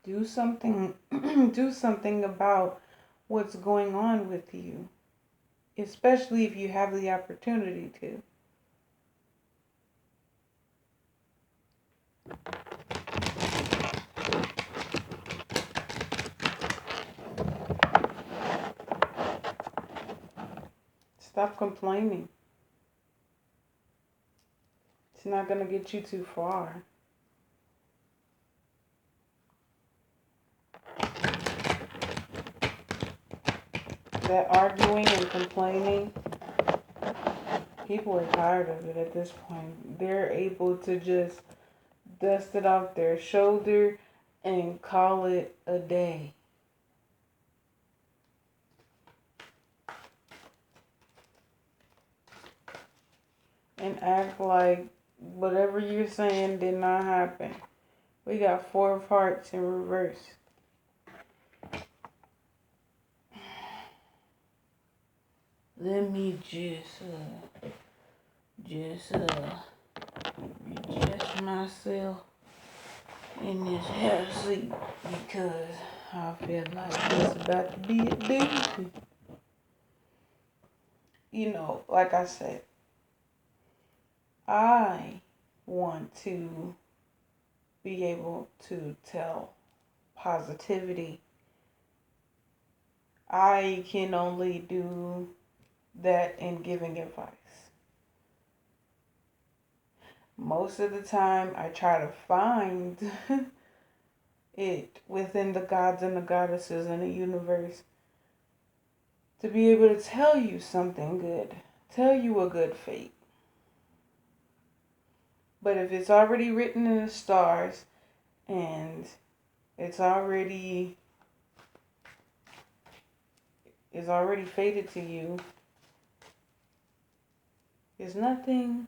Do something, do something about what's going on with you, especially if you have the opportunity to. Stop complaining. It's not going to get you too far. That arguing and complaining, people are tired of it at this point. They're able to just dust it off their shoulder and call it a day. And act like whatever you're saying did not happen. We got 4 of Hearts in reverse. Let me just adjust myself in this half seat because I feel like it's about to be a doozy. You know, like I said, I want to be able to tell positivity. I can only do that in giving advice. Most of the time, I try to find it within the gods and the goddesses in the universe to be able to tell you something good, tell you a good fate. But if it's already written in the stars and it's already fated to you, there's nothing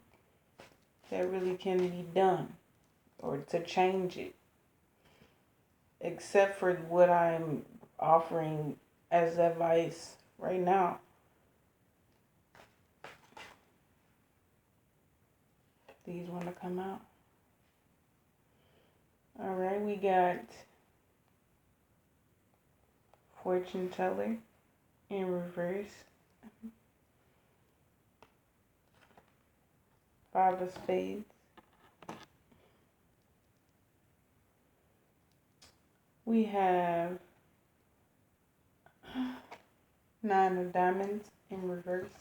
that really can be done or to change it, except for what I'm offering as advice right now. These want to come out. Alright, we got Fortune Teller in reverse. 5 of Spades. We have 9 of Diamonds in reverse.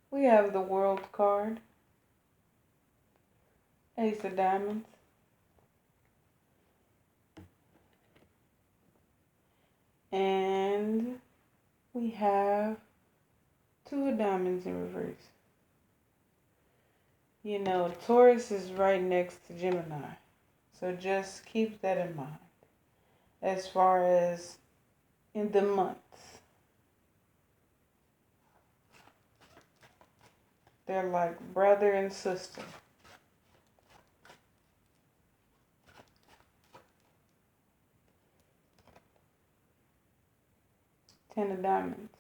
We have the World card. Ace of Diamonds. And we have 2 of Diamonds in reverse. You know, Taurus is right next to Gemini. So just keep that in mind. As far as in the months. They're like brother and sister. Ten of Diamonds.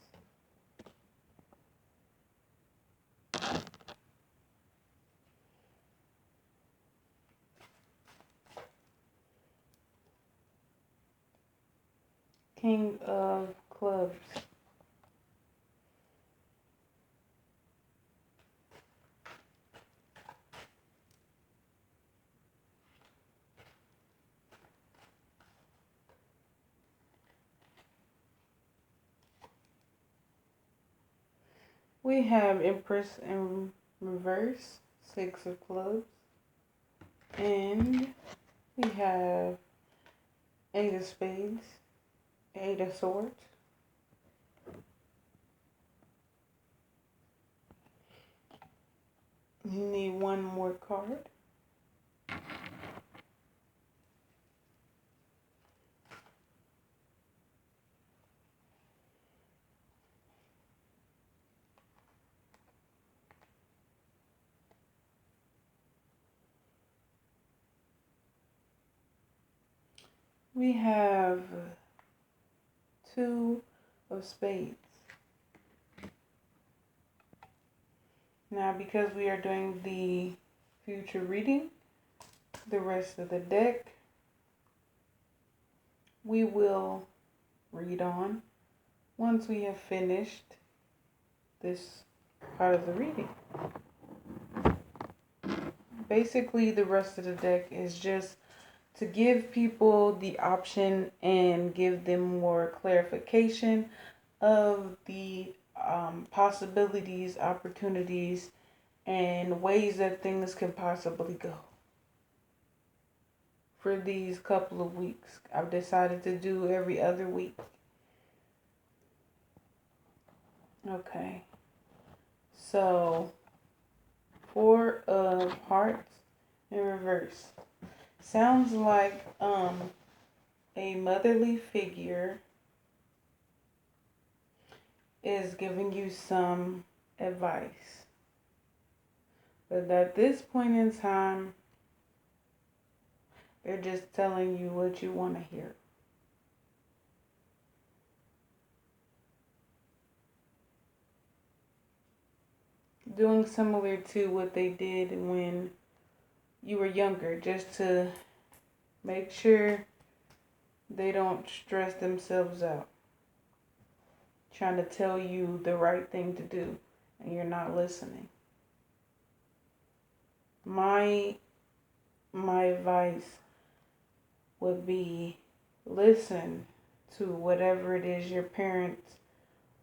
King of Clubs. We have Empress in reverse, 6 of Clubs. And we have 8 of Spades, 8 of Swords. You need one more card. We have 2 of Spades. Now, because we are doing the future reading, the rest of the deck, we will read on once we have finished this part of the reading. Basically, the rest of the deck is just to give people the option and give them more clarification of the possibilities, opportunities, and ways that things can possibly go. For these couple of weeks, I've decided to do every other week. Okay. So, Four of Hearts in reverse. Sounds like a motherly figure is giving you some advice. But at this point in time, they're just telling you what you want to hear. Doing similar to what they did when you were younger, just to make sure they don't stress themselves out. Trying to tell you the right thing to do, and you're not listening. My advice would be listen to whatever it is your parents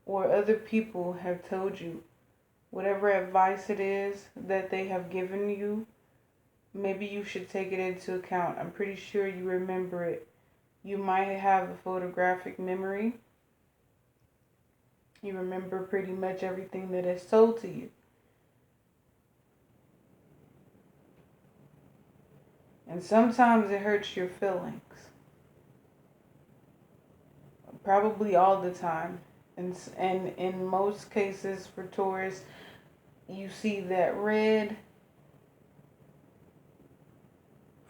or other people have told you. Whatever advice it is that they have given you, maybe you should take it into account. I'm pretty sure you remember it. You might have a photographic memory. You remember pretty much everything that is told to you. And sometimes it hurts your feelings. Probably all the time. And in most cases for Taurus, you see that red.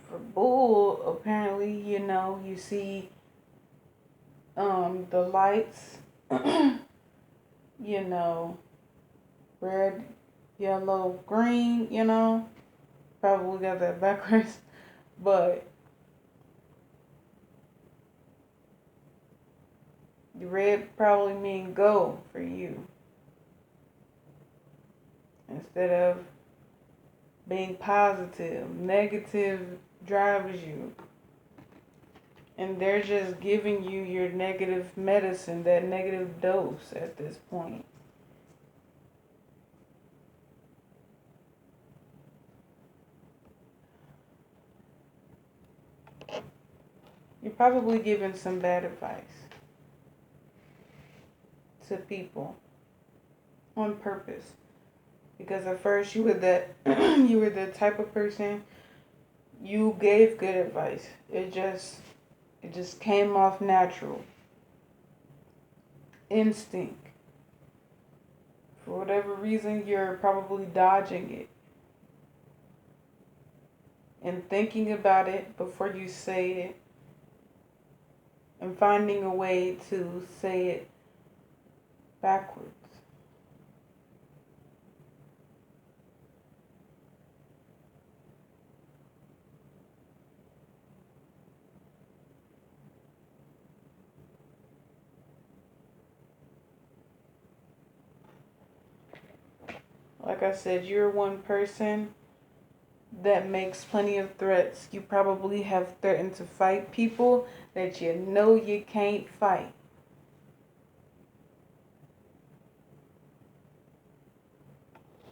For Bull, apparently, you see the lights, red, yellow, green, probably got that backwards, but the red probably mean go for you instead of being positive. Negative drives you. And they're just giving you your negative medicine, that negative dose at this point. You're probably giving some bad advice to people on purpose. Because at first you were the type of person, you gave good advice. It just came off natural. Instinct. For whatever reason, you're probably dodging it. And thinking about it before you say it. And finding a way to say it backwards. Like I said, you're one person that makes plenty of threats. You probably have threatened to fight people that you know you can't fight.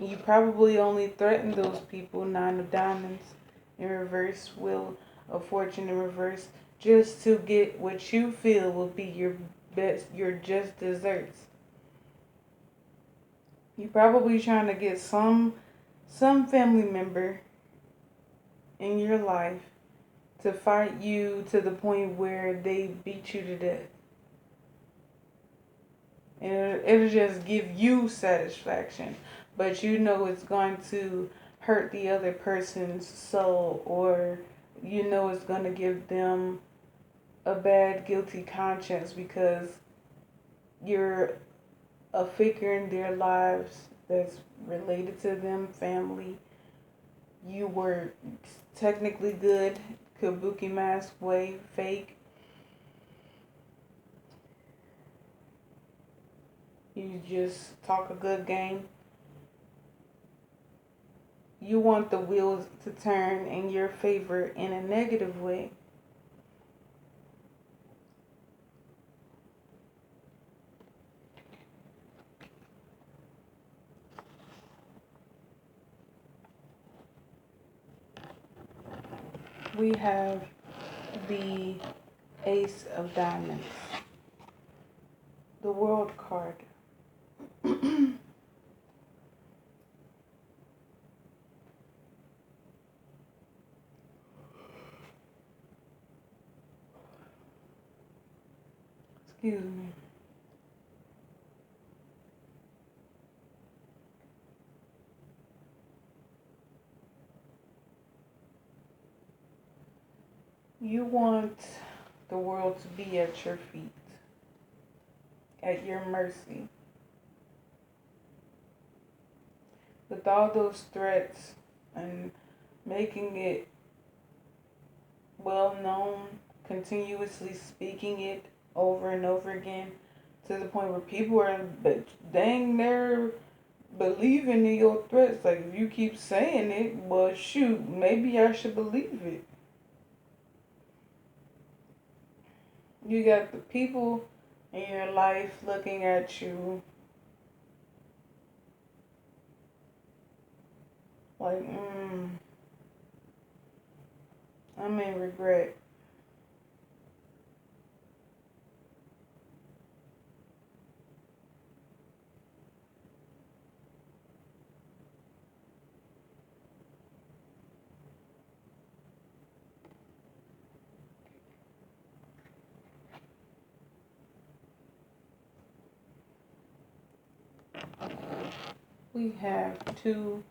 You probably only threaten those people, Nine of Diamonds in reverse, Wheel of Fortune in reverse, just to get what you feel will be your best, your just desserts. You're probably trying to get some family member in your life to fight you to the point where they beat you to death. And it'll just give you satisfaction. But you know it's going to hurt the other person's soul, or you know it's going to give them a bad, guilty conscience because you're a figure in their lives that's related to them, family. You were technically good, kabuki mask way, fake. You just talk a good game. You want the wheels to turn in your favor in a negative way. We have the Ace of Diamonds, the World card. Excuse me. You want the world to be at your feet, at your mercy. With all those threats and making it well known, continuously speaking it over and over again to the point where people are dang near believing in your threats. Like, if you keep saying it, well, shoot, maybe I should believe it. You got the people in your life looking at you like, I'm in regret. We have Two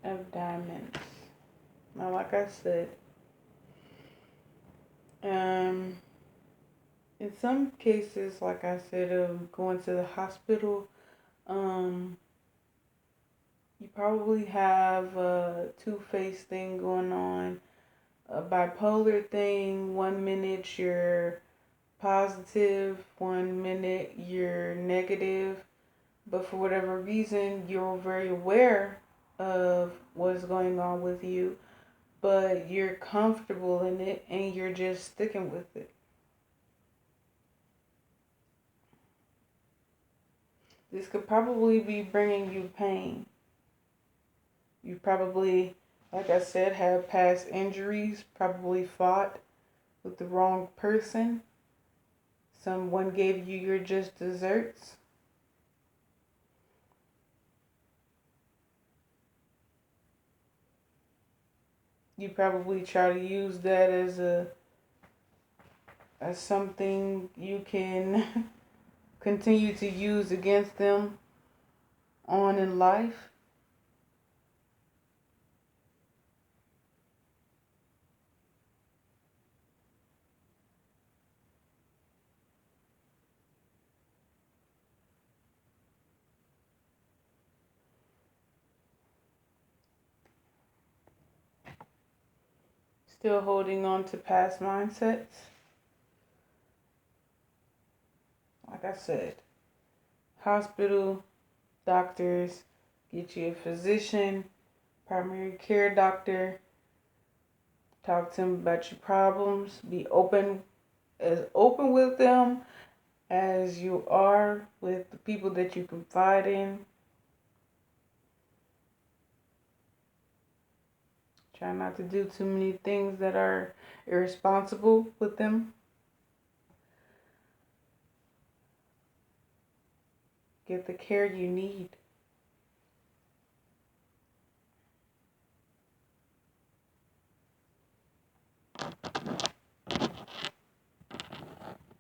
of Diamonds. Now, like I said, in some cases, like I said, of going to the hospital, you probably have a two-faced thing going on, a bipolar thing. 1 minute you're positive, 1 minute you're negative, but for whatever reason, you're very aware of what's going on with you, but you're comfortable in it and you're just sticking with it. This could probably be bringing you pain. You probably, like I said, have past injuries, probably fought with the wrong person. Someone gave you your just desserts. You probably try to use that as something you can continue to use against them on in life. Still holding on to past mindsets. Like I said, hospital, doctors, get you a physician, primary care doctor, talk to them about your problems, be as open with them as you are with the people that you confide in. Try not to do too many things that are irresponsible with them. Get the care you need.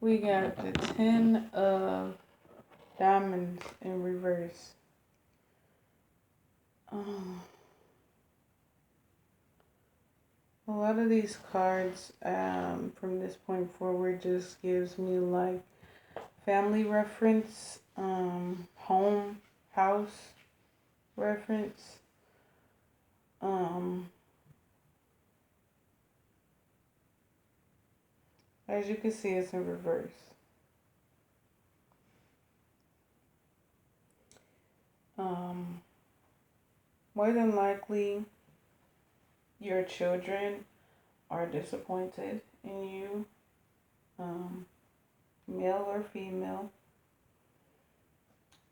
We got the 10 of Diamonds in reverse. A lot of these cards from this point forward just gives me like family reference, home, house reference. As you can see, it's in reverse. More than likely, your children are disappointed in you, male or female.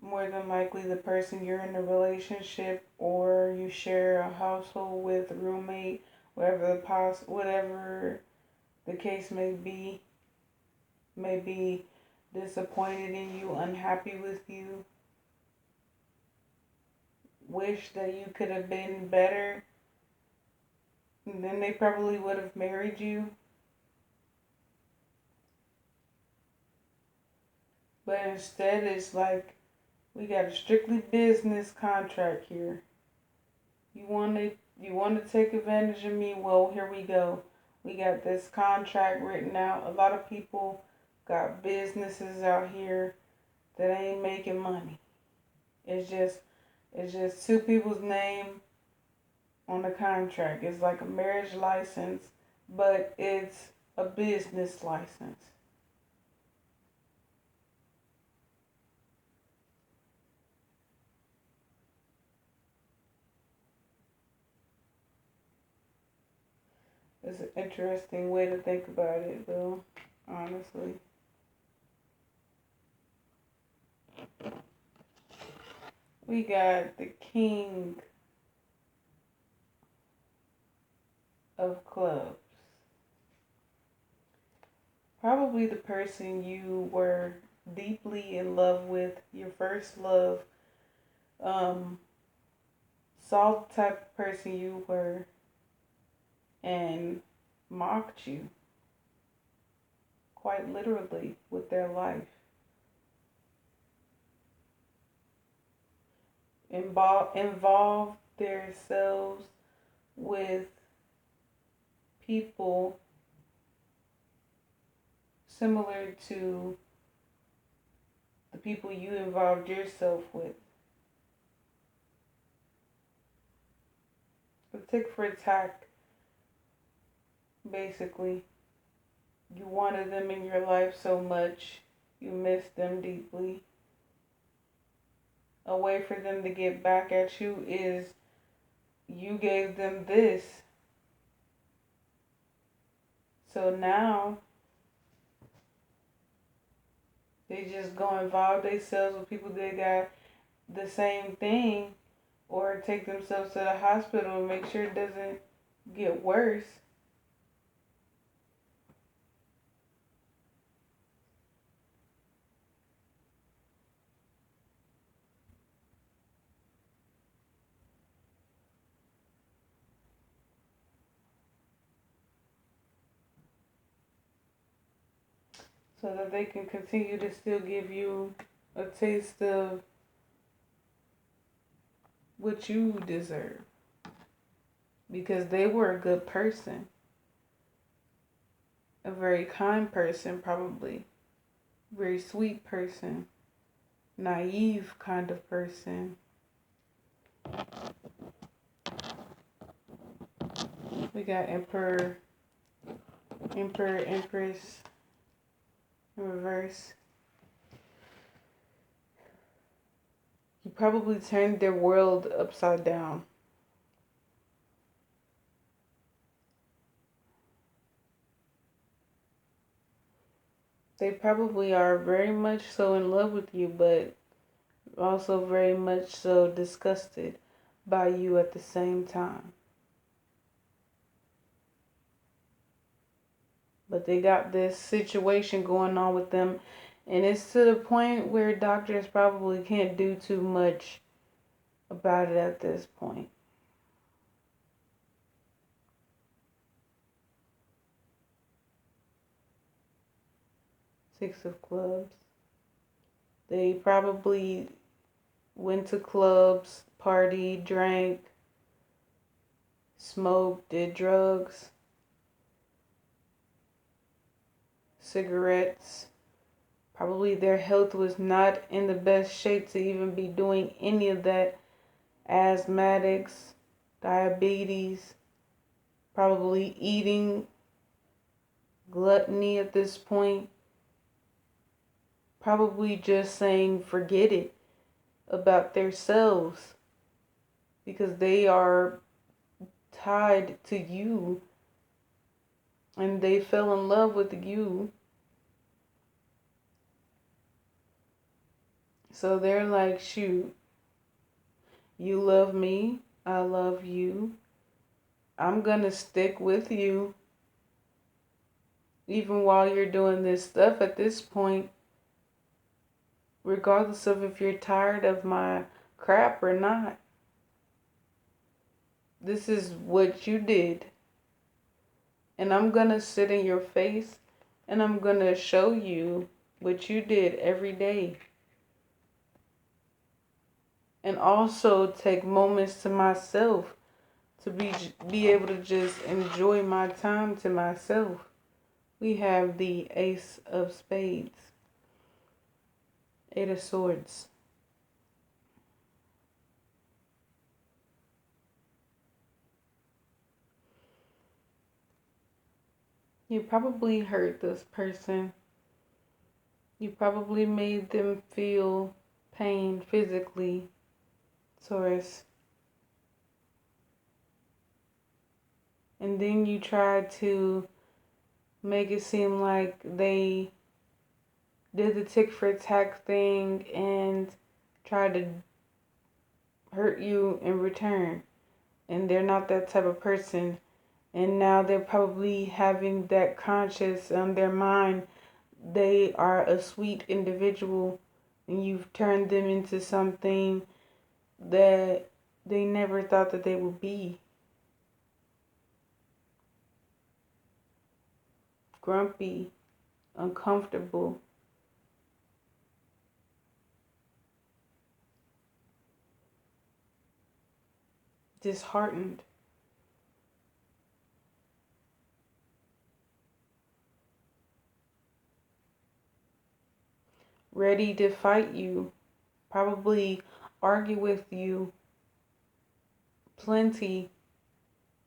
More than likely, the person you're in a relationship or you share a household with, a roommate, whatever the case may be disappointed in you, unhappy with you, wish that you could have been better, then they probably would have married you. But instead, it's like we got a strictly business contract here. You want to take advantage of me? Well, here we go. We got this contract written out. A lot of people got businesses out here that ain't making money. It's just two people's name on the contract. It's like a marriage license, but it's a business license. It's an interesting way to think about it, though, honestly. We got the King of Clubs. Probably the person you were deeply in love with, your first love, saw the type of person you were and mocked you, quite literally, with their life. Involved themselves with people similar to the people you involved yourself with. A tick for tack, basically. You wanted them in your life so much, you missed them deeply. A way for them to get back at you is you gave them this. So now they just go involve themselves with people that got the same thing, or take themselves to the hospital and make sure it doesn't get worse. So that they can continue to still give you a taste of what you deserve. Because they were a good person. A very kind person, probably. Very sweet person. Naive kind of person. We got Emperor, Empress in reverse. You probably turned their world upside down. They probably are very much so in love with you, but also very much so disgusted by you at the same time. But they got this situation going on with them, and it's to the point where doctors probably can't do too much about it at this point. Six of Clubs. They probably went to clubs, partied, drank, smoked, did drugs, cigarettes. Probably their health was not in the best shape to even be doing any of that. Asthmatics, diabetes, probably eating, gluttony at this point. Probably just saying forget it about themselves because they are tied to you and they fell in love with you. So they're like, shoot, you love me, I love you. I'm going to stick with you even while you're doing this stuff at this point, regardless of if you're tired of my crap or not. This is what you did. And I'm going to sit in your face and I'm going to show you what you did every day. And also take moments to myself to be able to just enjoy my time to myself. We have the Ace of Spades, Eight of Swords. You probably hurt this person. You probably made them feel pain physically, Taurus. And then you try to make it seem like they did the tick for tack thing and tried to hurt you in return. And they're not that type of person. And now they're probably having that conscious on their mind. They are a sweet individual and you've turned them into something that they never thought that they would be. Grumpy, uncomfortable, disheartened. Ready to fight you, probably argue with you plenty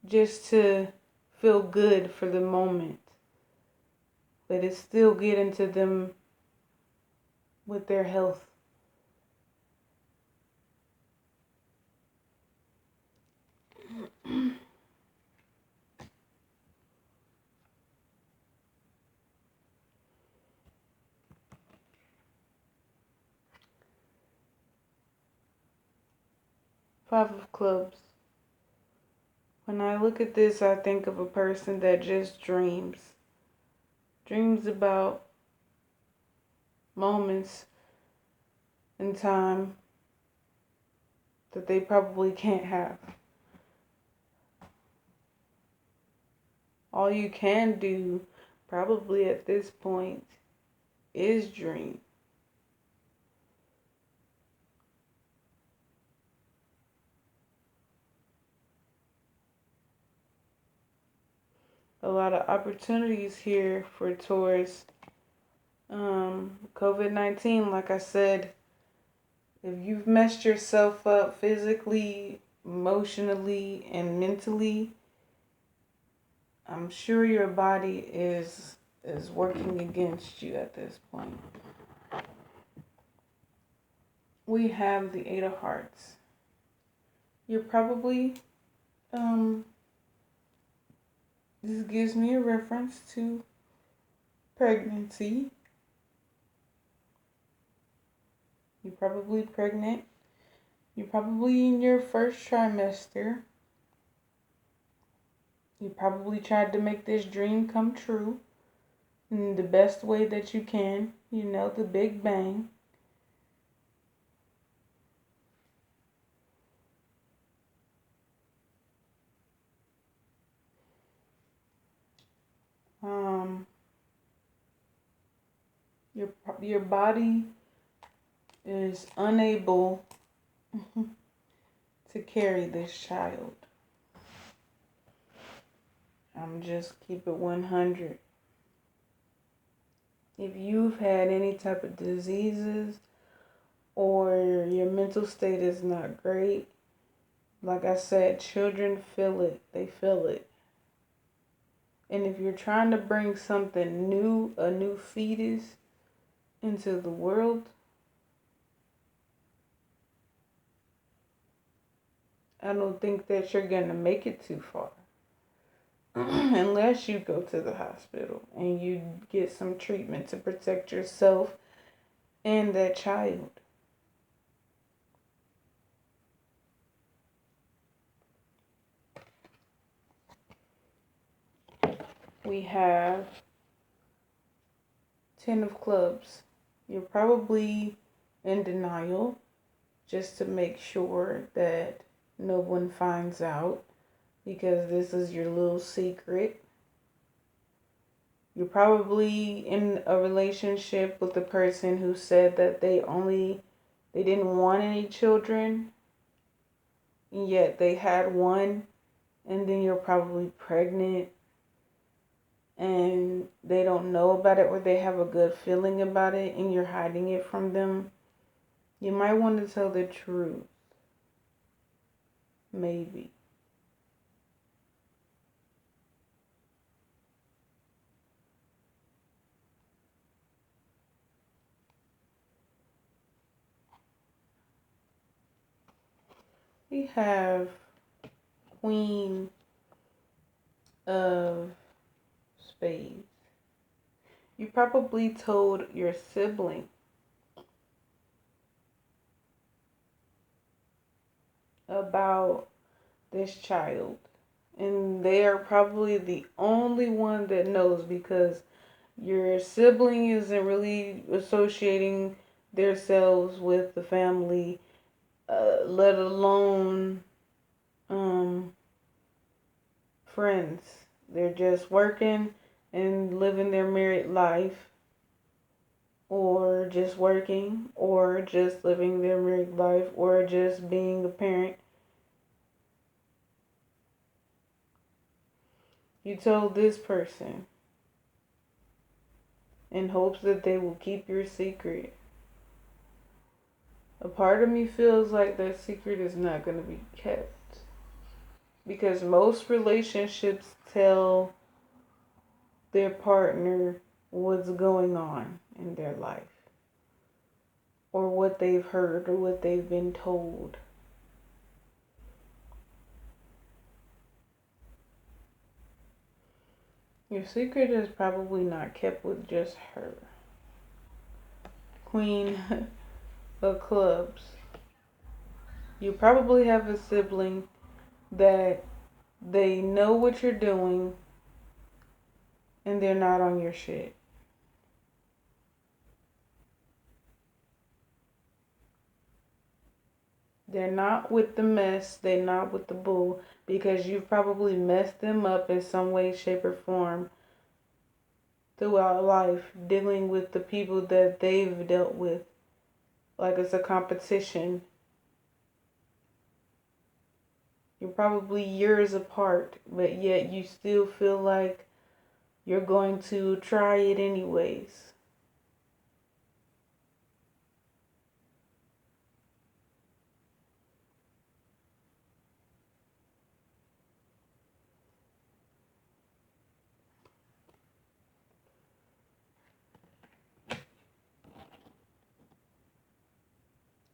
just to feel good for the moment. But it's still getting to them with their health. Five of Clubs. When I look at this, I think of a person that just dreams. Dreams about moments in time that they probably can't have. All you can do, probably at this point, is dream. A lot of opportunities here for Taurus. COVID-19, like I said, if you've messed yourself up physically, emotionally, and mentally, I'm sure your body is working against you at this point. We have the Eight of Hearts. You're probably, this gives me a reference to pregnancy. You're probably pregnant. You're probably in your first trimester. You probably tried to make this dream come true in the best way that you can. You know, the Big Bang. Your body is unable to carry this child. I'm just keep it 100. If you've had any type of diseases or your mental state is not great, like I said, children feel it. They feel it. And if you're trying to bring something new, a new fetus into the world, I don't think that you're going to make it too far. Unless you go to the hospital and you get some treatment to protect yourself and that child. We have 10 of clubs. You're probably in denial just to make sure that no one finds out because this is your little secret. You're probably in a relationship with the person who said that they didn't want any children, and yet they had one, and then you're probably pregnant and they don't know about it or they have a good feeling about it and you're hiding it from them. You might want to tell the truth. Maybe. We have Queen of Spades. You probably told your sibling about this child. And they are probably the only one that knows because your sibling isn't really associating themselves with the family, let alone friends. They're just working and living their married life, or just working, or just living their married life, or just being a parent. You told this person in hopes that they will keep your secret. A part of me feels like that secret is not going to be kept because most relationships tell their partner what's going on in their life or what they've heard or what they've been told. Your secret is probably not kept with just her. Queen of Clubs. You probably have a sibling that they know what you're doing and they're not on your shit. They're not with the mess, they're not with the bull because you've probably messed them up in some way, shape, or form throughout life, dealing with the people that they've dealt with. Like it's a competition. You're probably years apart, but yet you still feel like you're going to try it anyways.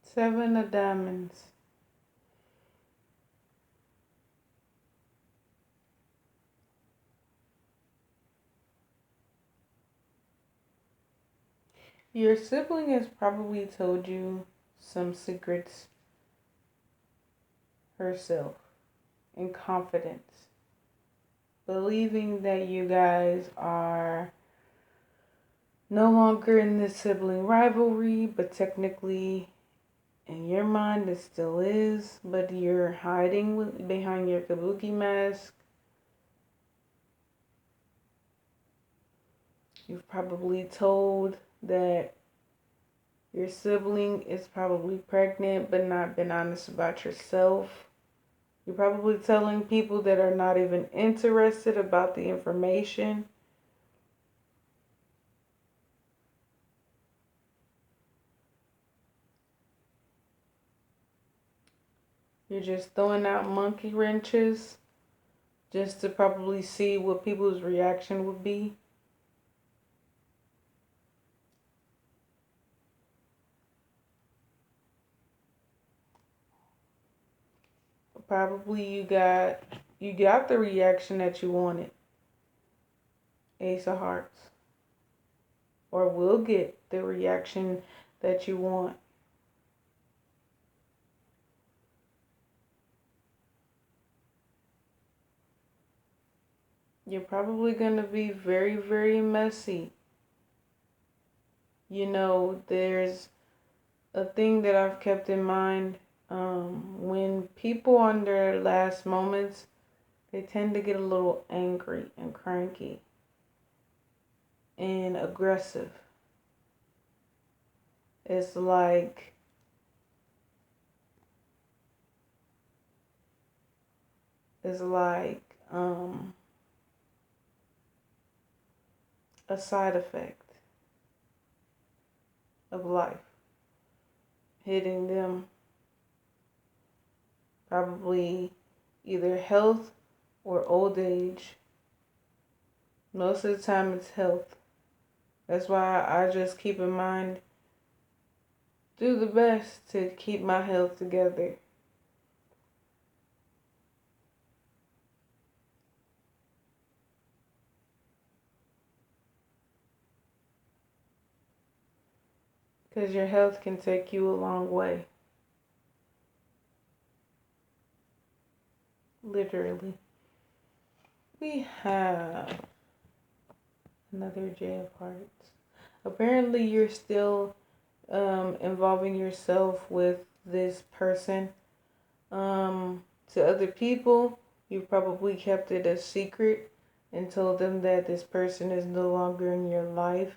Seven of Diamonds. Your sibling has probably told you some secrets herself in confidence, believing that you guys are no longer in this sibling rivalry, but technically in your mind it still is, but you're hiding behind your kabuki mask. You've probably told that your sibling is probably pregnant but not been honest about yourself. You're probably telling people that are not even interested about the information. You're just throwing out monkey wrenches just to probably see what people's reaction would be. Probably you got the reaction that you wanted. Ace of Hearts. Or will get the reaction that you want. You're probably going to be very, very messy. There's a thing that I've kept in mind. When people on their last moments, they tend to get a little angry and cranky and aggressive. It's like it's like a side effect of life hitting them, probably either health or old age. Most of the time it's health. That's why I just keep in mind, do the best to keep my health together. Because your health can take you a long way. Literally. We have another J of Hearts. Apparently you're still involving yourself with this person. To other people, you probably kept it a secret and told them that this person is no longer in your life.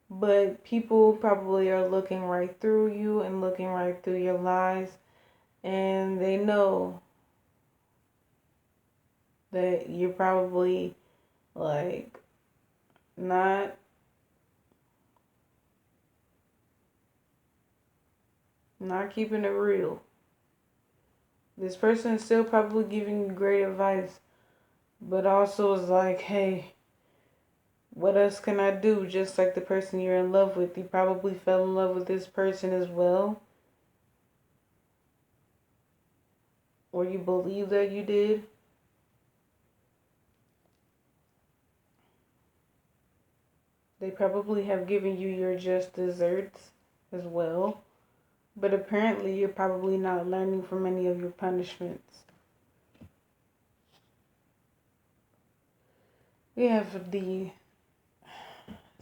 But people probably are looking right through you and looking right through your lies. And they know that you're probably like not keeping it real. This person is still probably giving you great advice, but also is like, hey, what else can I do? Just like the person you're in love with. You probably fell in love with this person as well. Or you believe that you did. They probably have given you your just desserts as well. But apparently you're probably not learning from any of your punishments. We have the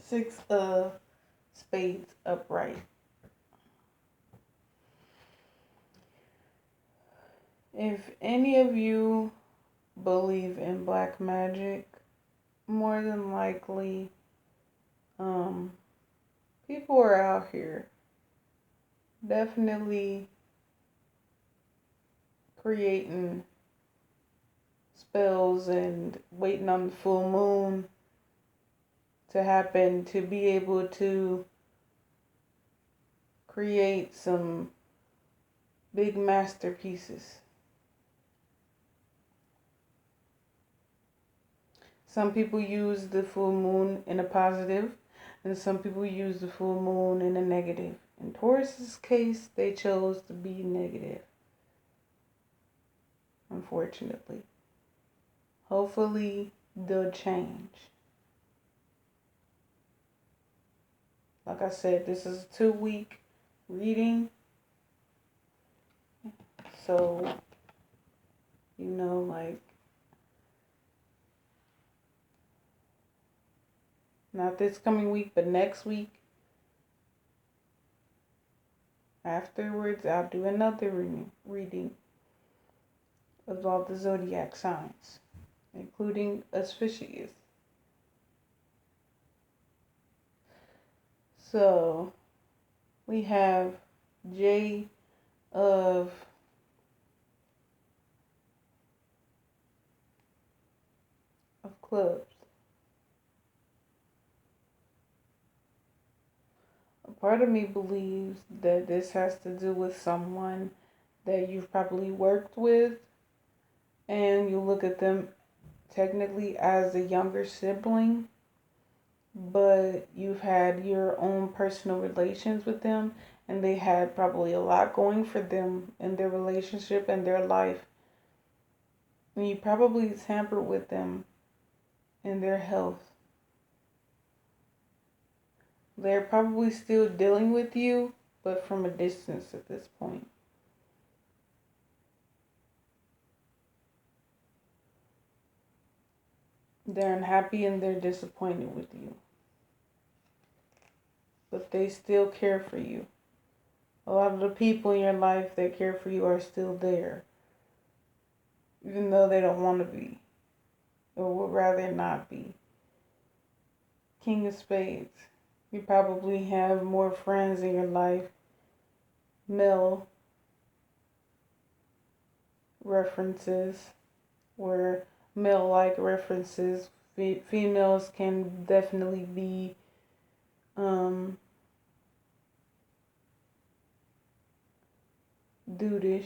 Six of Spades upright. If any of you believe in black magic, more than likely, people are out here definitely creating spells and waiting on the full moon to happen to be able to create some big masterpieces. Some people use the full moon in a positive, and some people use the full moon in a negative. In Taurus's case, they chose to be negative, unfortunately. Hopefully, they'll change. Like I said, this is a 2-week reading. So, not this coming week, but next week. Afterwards, I'll do another reading of all the zodiac signs, including auspicious. So, we have J of clubs. A part of me believes that this has to do with someone that you've probably worked with, and you look at them technically as a younger sibling, but you've had your own personal relations with them, and they had probably a lot going for them in their relationship and their life. And you probably tampered with them in their health. They're probably still dealing with you, but from a distance at this point. They're unhappy and they're disappointed with you. But they still care for you. A lot of the people in your life that care for you are still there. Even though they don't want to be. Or would rather not be. King of Spades. You probably have more friends in your life. Male references. Where male-like references. Females can definitely be dudeish,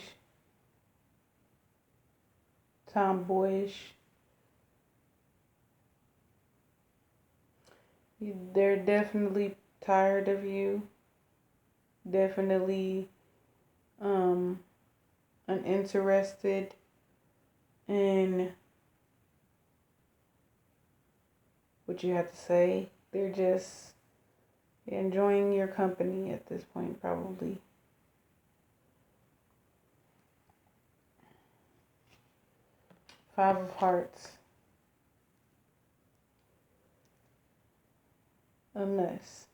tomboyish. They're definitely tired of you. Definitely uninterested in what you have to say. They're just enjoying your company at this point, probably. Five of Hearts. A mess.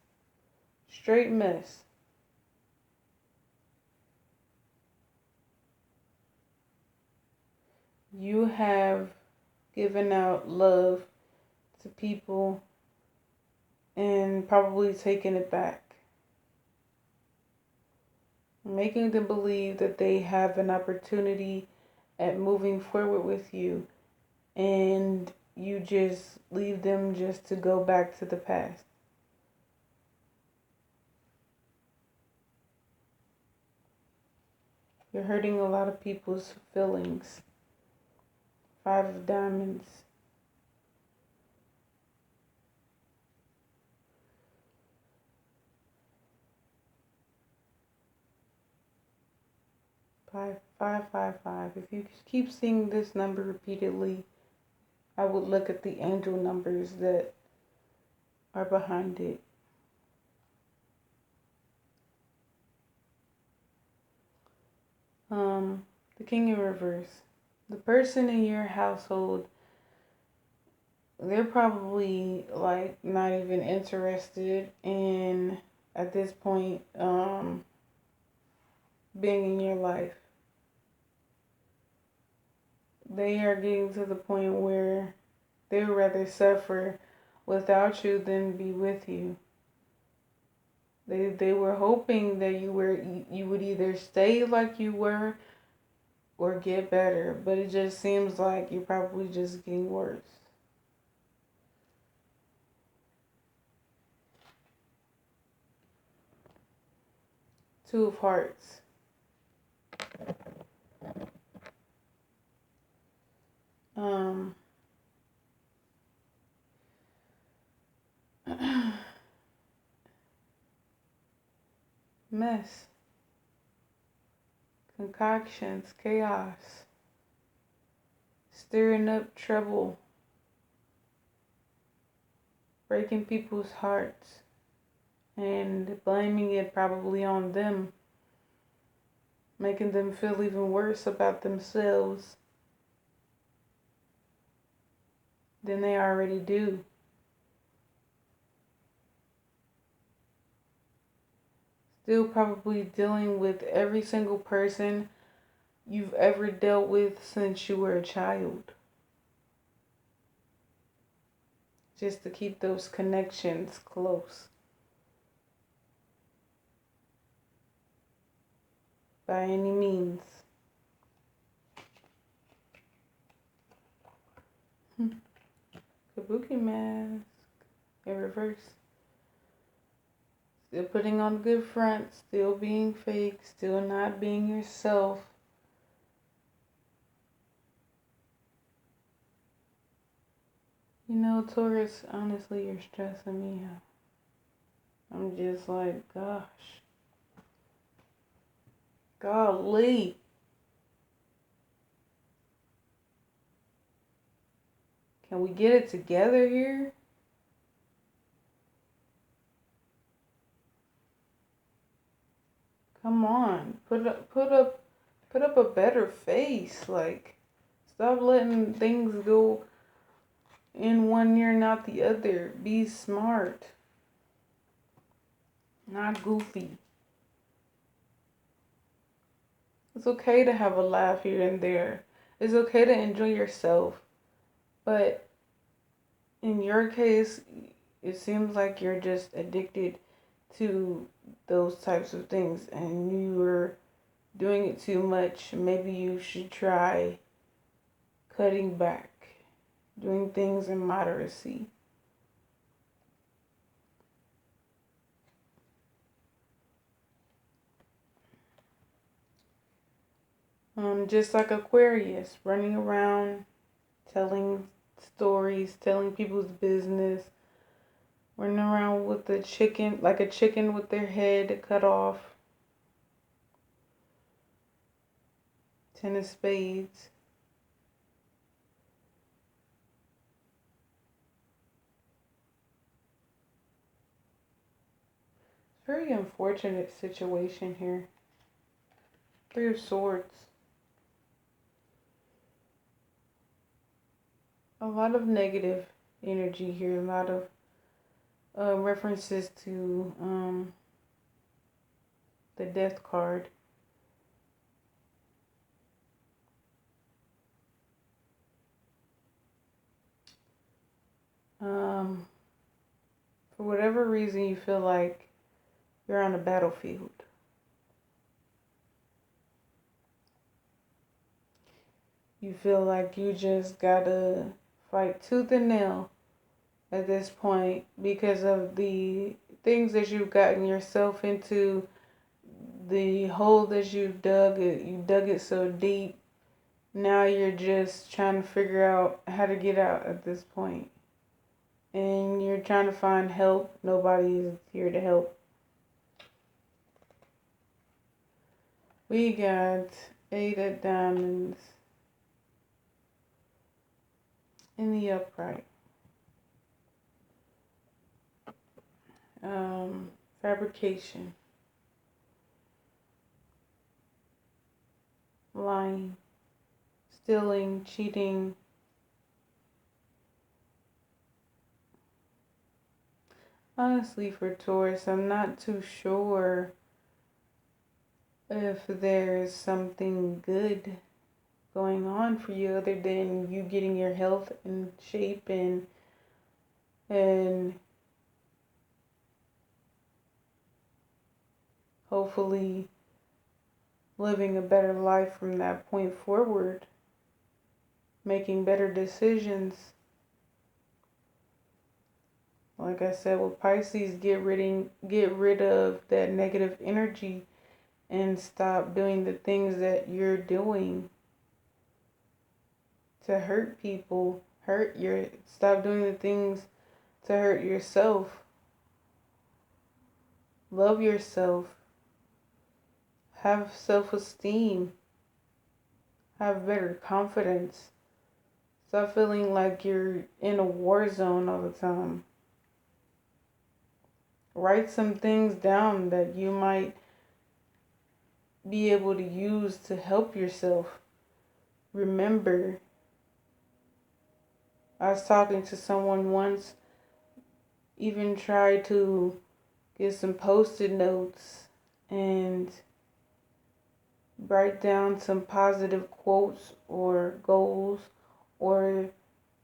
Straight mess. You have given out love to people and probably taken it back. Making them believe that they have an opportunity at moving forward with you, and you just leave them just to go back to the past. You're hurting a lot of people's feelings. Five of Diamonds. Five, five, five, five. If you keep seeing this number repeatedly, I would look at the angel numbers that are behind it. The King in Reverse. The person in your household, they're probably like not even interested in, at this point, being in your life. They are getting to the point where they would rather suffer without you than be with you. They were hoping that you would either stay like you were or get better, but it just seems like you're probably just getting worse. Two of Hearts. Mess. Concoctions. Chaos. Stirring up trouble. Breaking people's hearts. And blaming it probably on them. Making them feel even worse about themselves than they already do. Still probably dealing with every single person you've ever dealt with since you were a child. Just to keep those connections close. By any means. Kabuki mask. In reverse. Still putting on a good front. Still being fake. Still not being yourself. You know, Taurus, honestly, you're stressing me out. I'm just like, gosh. Golly. Can we get it together here? Come on. Put up a better face. Like, stop letting things go in one ear, not the other. Be smart, not goofy. It's okay to have a laugh here and there. It's okay to enjoy yourself. But in your case, it seems like you're just addicted to those types of things and you're doing it too much. Maybe you should try cutting back, doing things in moderacy. Just like Aquarius, running around, telling stories, telling people's business, running around with a chicken, like a chicken with their head cut off. Ten of Spades. Very unfortunate situation here. Three of Swords. A lot of negative energy here. A lot of references to the Death card. For whatever reason, you feel like you're on a battlefield. You feel like you just gotta fight tooth and nail at this point because of the things that you've gotten yourself into, the hole that you dug it so deep. Now you're just trying to figure out how to get out at this point. And you're trying to find help. Nobody's here to help. We got 8 of Diamonds in the upright. Fabrication. Lying. Stealing. Cheating. Honestly, for Taurus, I'm not too sure if there's something good going on for you other than you getting your health in shape and hopefully living a better life from that point forward, making better decisions. Like I said, with Pisces, get rid of that negative energy and stop doing the things that you're doing to hurt people. Stop doing the things to hurt yourself. Love yourself. Have self-esteem. Have better confidence. Stop feeling like you're in a war zone all the time. Write some things down that you might be able to use to help yourself. Remember, I was talking to someone once, even tried to get some post-it notes and write down some positive quotes or goals or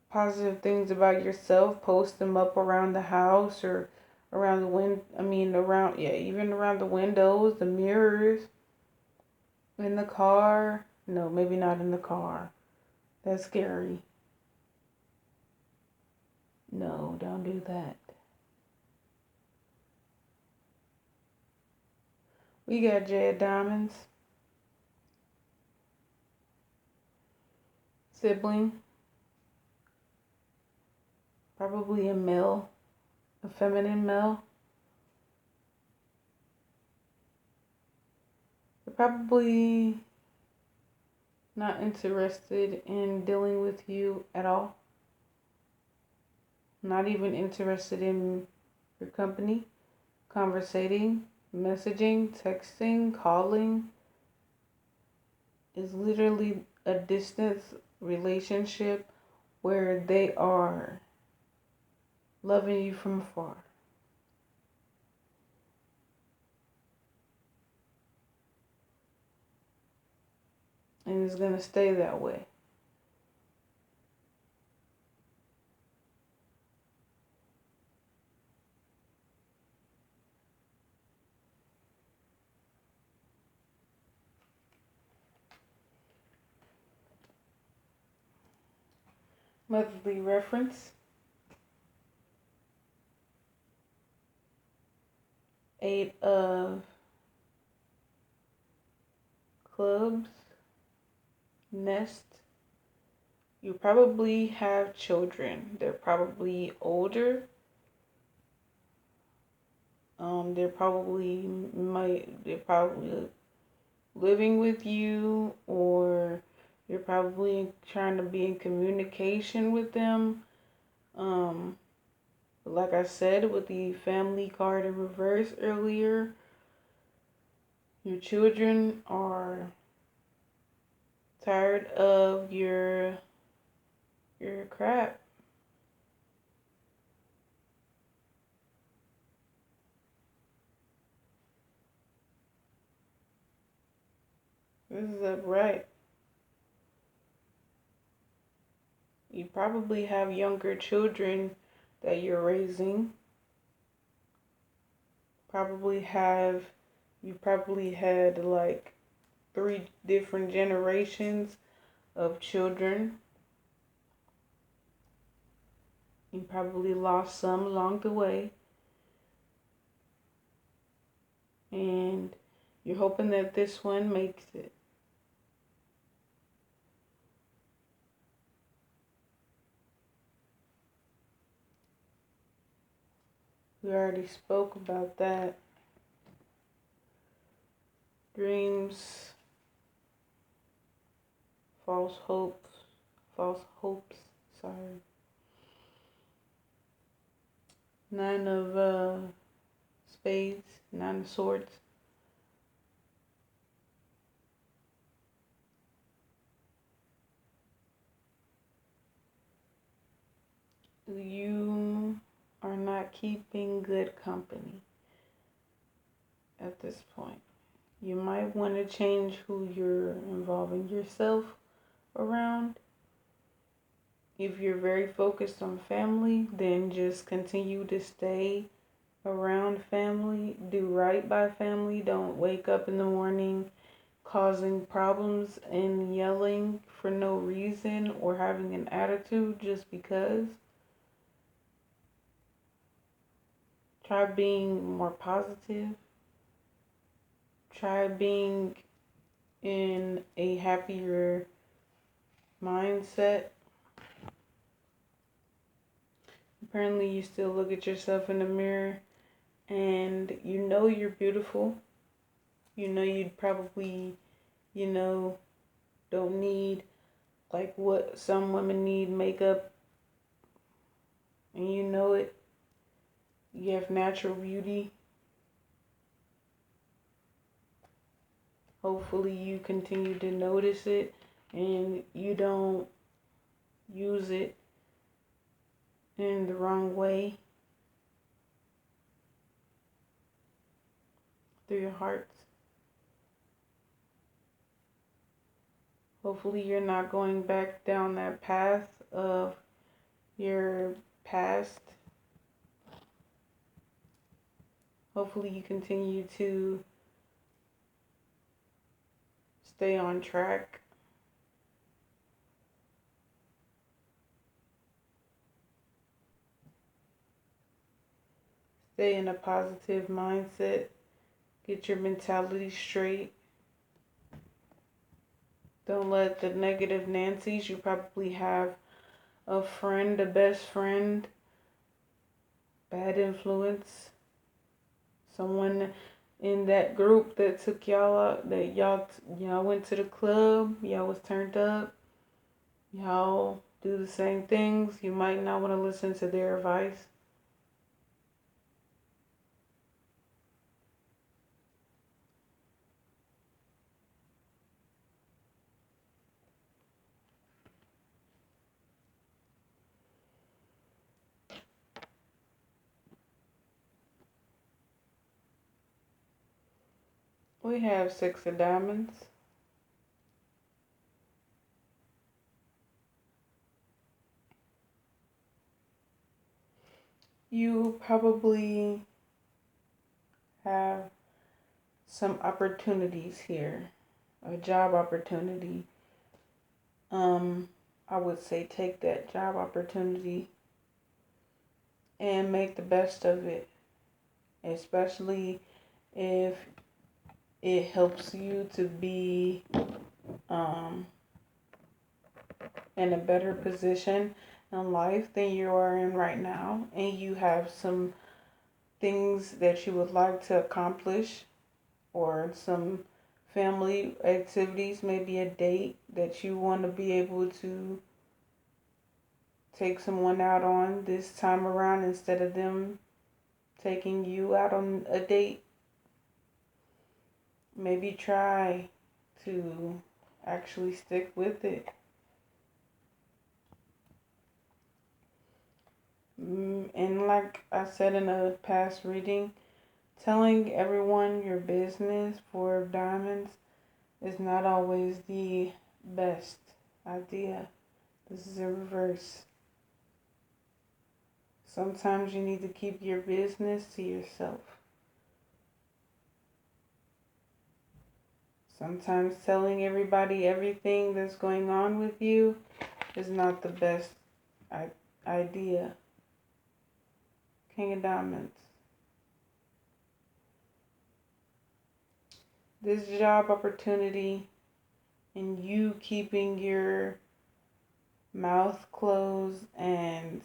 positive things about yourself. Post them up around the house or around even around the windows, the mirrors, in the car. No, maybe not in the car. That's scary. No, don't do that. We got Jade Diamonds. Sibling. Probably a male. A feminine male. They're probably not interested in dealing with you at all. Not even interested in your company, conversating, messaging, texting, calling. Is literally a distance relationship where they are loving you from afar. And it's going to stay that way. Monthly reference, 8 of clubs, nest. You probably have children. They're probably older. They're probably living with you, or you're probably trying to be in communication with them. Like I said, with the family card in reverse earlier, your children are tired of your crap. This is upright. You probably have younger children that you're raising. You probably had like 3 different generations of children. You probably lost some along the way. And you're hoping that this one makes it. We already spoke about that. Dreams, false hopes, sorry. 9 of spades, 9 of swords. You are not keeping good company at this point. You might want to change who you're involving yourself around. If you're very focused on family, then just continue to stay around family. Do right by family. Don't wake up in the morning causing problems and yelling for no reason or having an attitude just because. Try being more positive. Try being in a happier mindset. Apparently, you still look at yourself in the mirror and you know you're beautiful. You know you'd probably, don't need like what some women need, makeup, and you know it. You have natural beauty. Hopefully you continue to notice it and you don't use it in the wrong way through your hearts. Hopefully you're not going back down that path of your past. Hopefully you continue to stay on track. Stay in a positive mindset. Get your mentality straight. Don't let the negative Nancy's. You probably have a friend, a best friend, bad influence, someone in that group that took y'all out, that y'all went to the club, y'all was turned up, y'all do the same things. You might not want to listen to their advice. We have Six of Diamonds. You probably have some opportunities here, a job opportunity. I would say take that job opportunity and make the best of it, especially if it helps you to be um, in a better position in life than you are in right now, and you have some things that you would like to accomplish, or some family activities, maybe a date that you want to be able to take someone out on this time around instead of them taking you out on a date. Maybe try to actually stick with it. And like I said in a past reading, telling everyone your business for diamonds is not always the best idea. This is in reverse. Sometimes you need to keep your business to yourself. Sometimes telling everybody everything that's going on with you is not the best idea. King of Diamonds. This job opportunity and you keeping your mouth closed and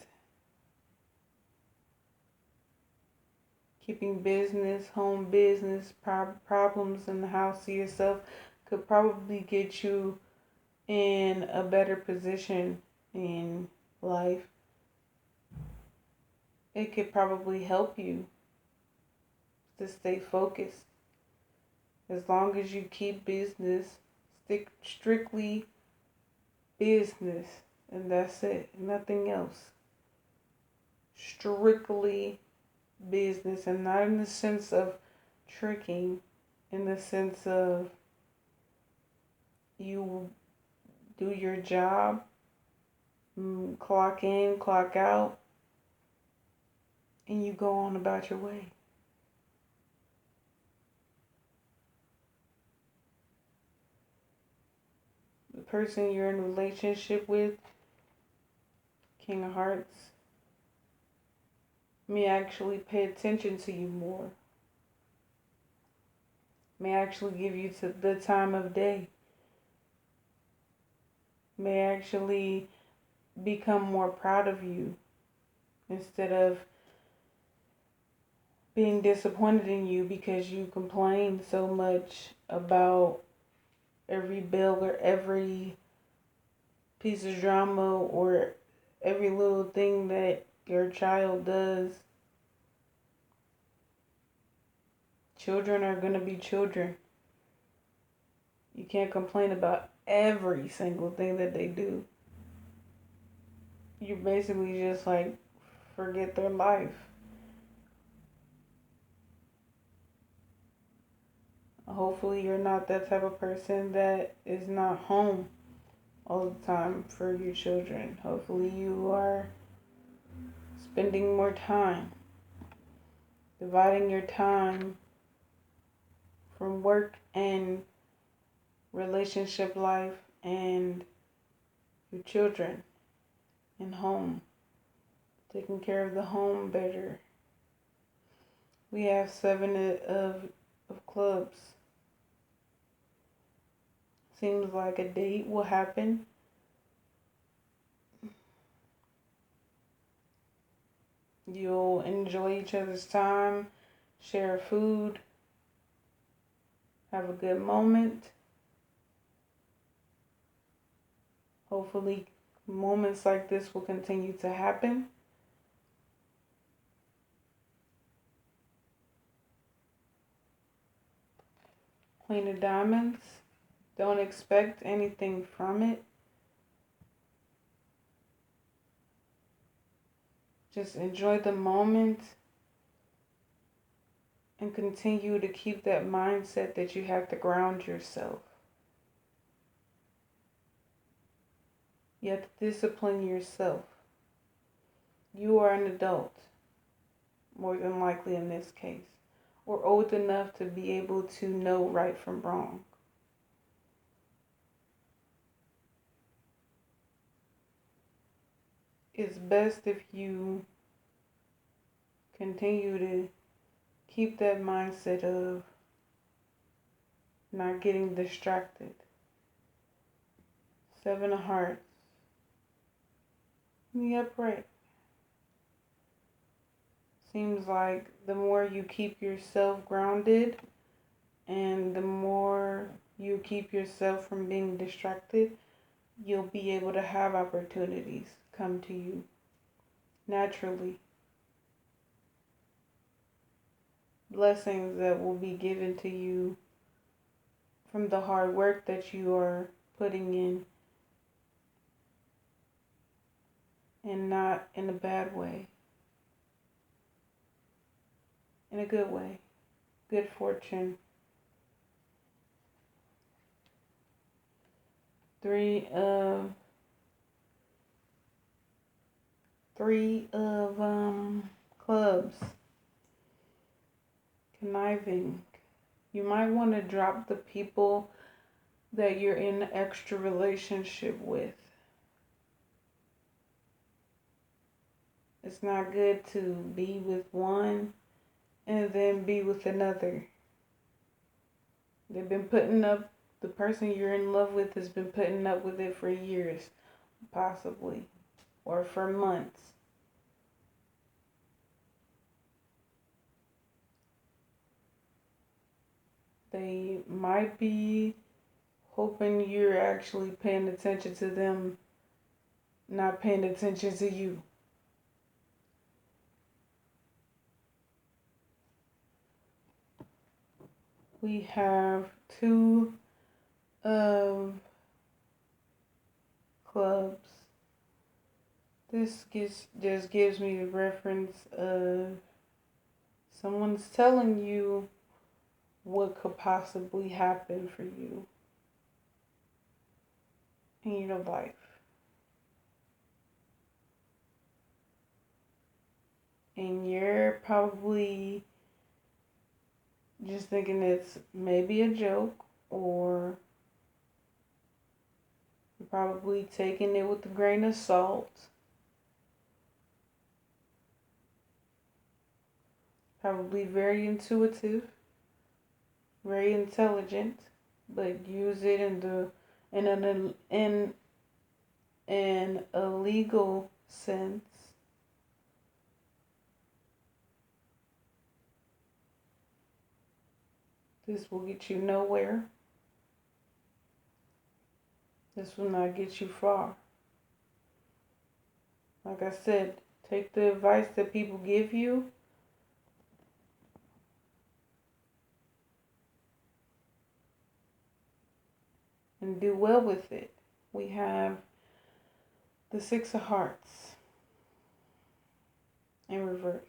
keeping business, home business, problems in the house to yourself could probably get you in a better position in life. It could probably help you to stay focused. As long as you keep business, stick strictly business, and that's it, nothing else. Strictly business, and not in the sense of tricking, in the sense of you do your job, clock in, clock out, and you go on about your way. The person you're in a relationship with, King of Hearts, may actually pay attention to you more. May actually give you to the time of day. May actually become more proud of you instead of being disappointed in you because you complain so much about every bill or every piece of drama or every little thing that your child does. Children are going to be children. You can't complain about every single thing that they do. You basically just like forget their life. Hopefully you're not that type of person that is not home all the time for your children. Hopefully you are spending more time, dividing your time from work and relationship life and your children and home, taking care of the home better. We have 7 of clubs. Seems like a date will happen. You'll enjoy each other's time, share food, have a good moment. Hopefully moments like this will continue to happen. Queen of Diamonds. Don't expect anything from it. Just enjoy the moment and continue to keep that mindset that you have to ground yourself. You have to discipline yourself. You are an adult, more than likely in this case, or old enough to be able to know right from wrong. It's best if you continue to keep that mindset of not getting distracted. Seven of Hearts. The upright. Seems like the more you keep yourself grounded and the more you keep yourself from being distracted, you'll be able to have opportunities come to you naturally. Blessings that will be given to you from the hard work that you are putting in, and not in a bad way, in a good way, good fortune. Three of clubs. Conniving. You might want to drop the people that you're in an extra relationship with. It's not good to be with one and then be with another. They've been putting up, the person you're in love with has been putting up with it for years, possibly, or for months. They might be hoping you're actually paying attention to them, not paying attention to you. We have two of clubs. This just gives me the reference of someone's telling you what could possibly happen for you in your life. And you're probably just thinking it's maybe a joke, or you're probably taking it with a grain of salt. Probably very intuitive, very intelligent, but use it in an illegal sense. This will get you nowhere. This will not get you far. Like I said, take the advice that people give you and do well with it. We have the Six of Hearts in reverse.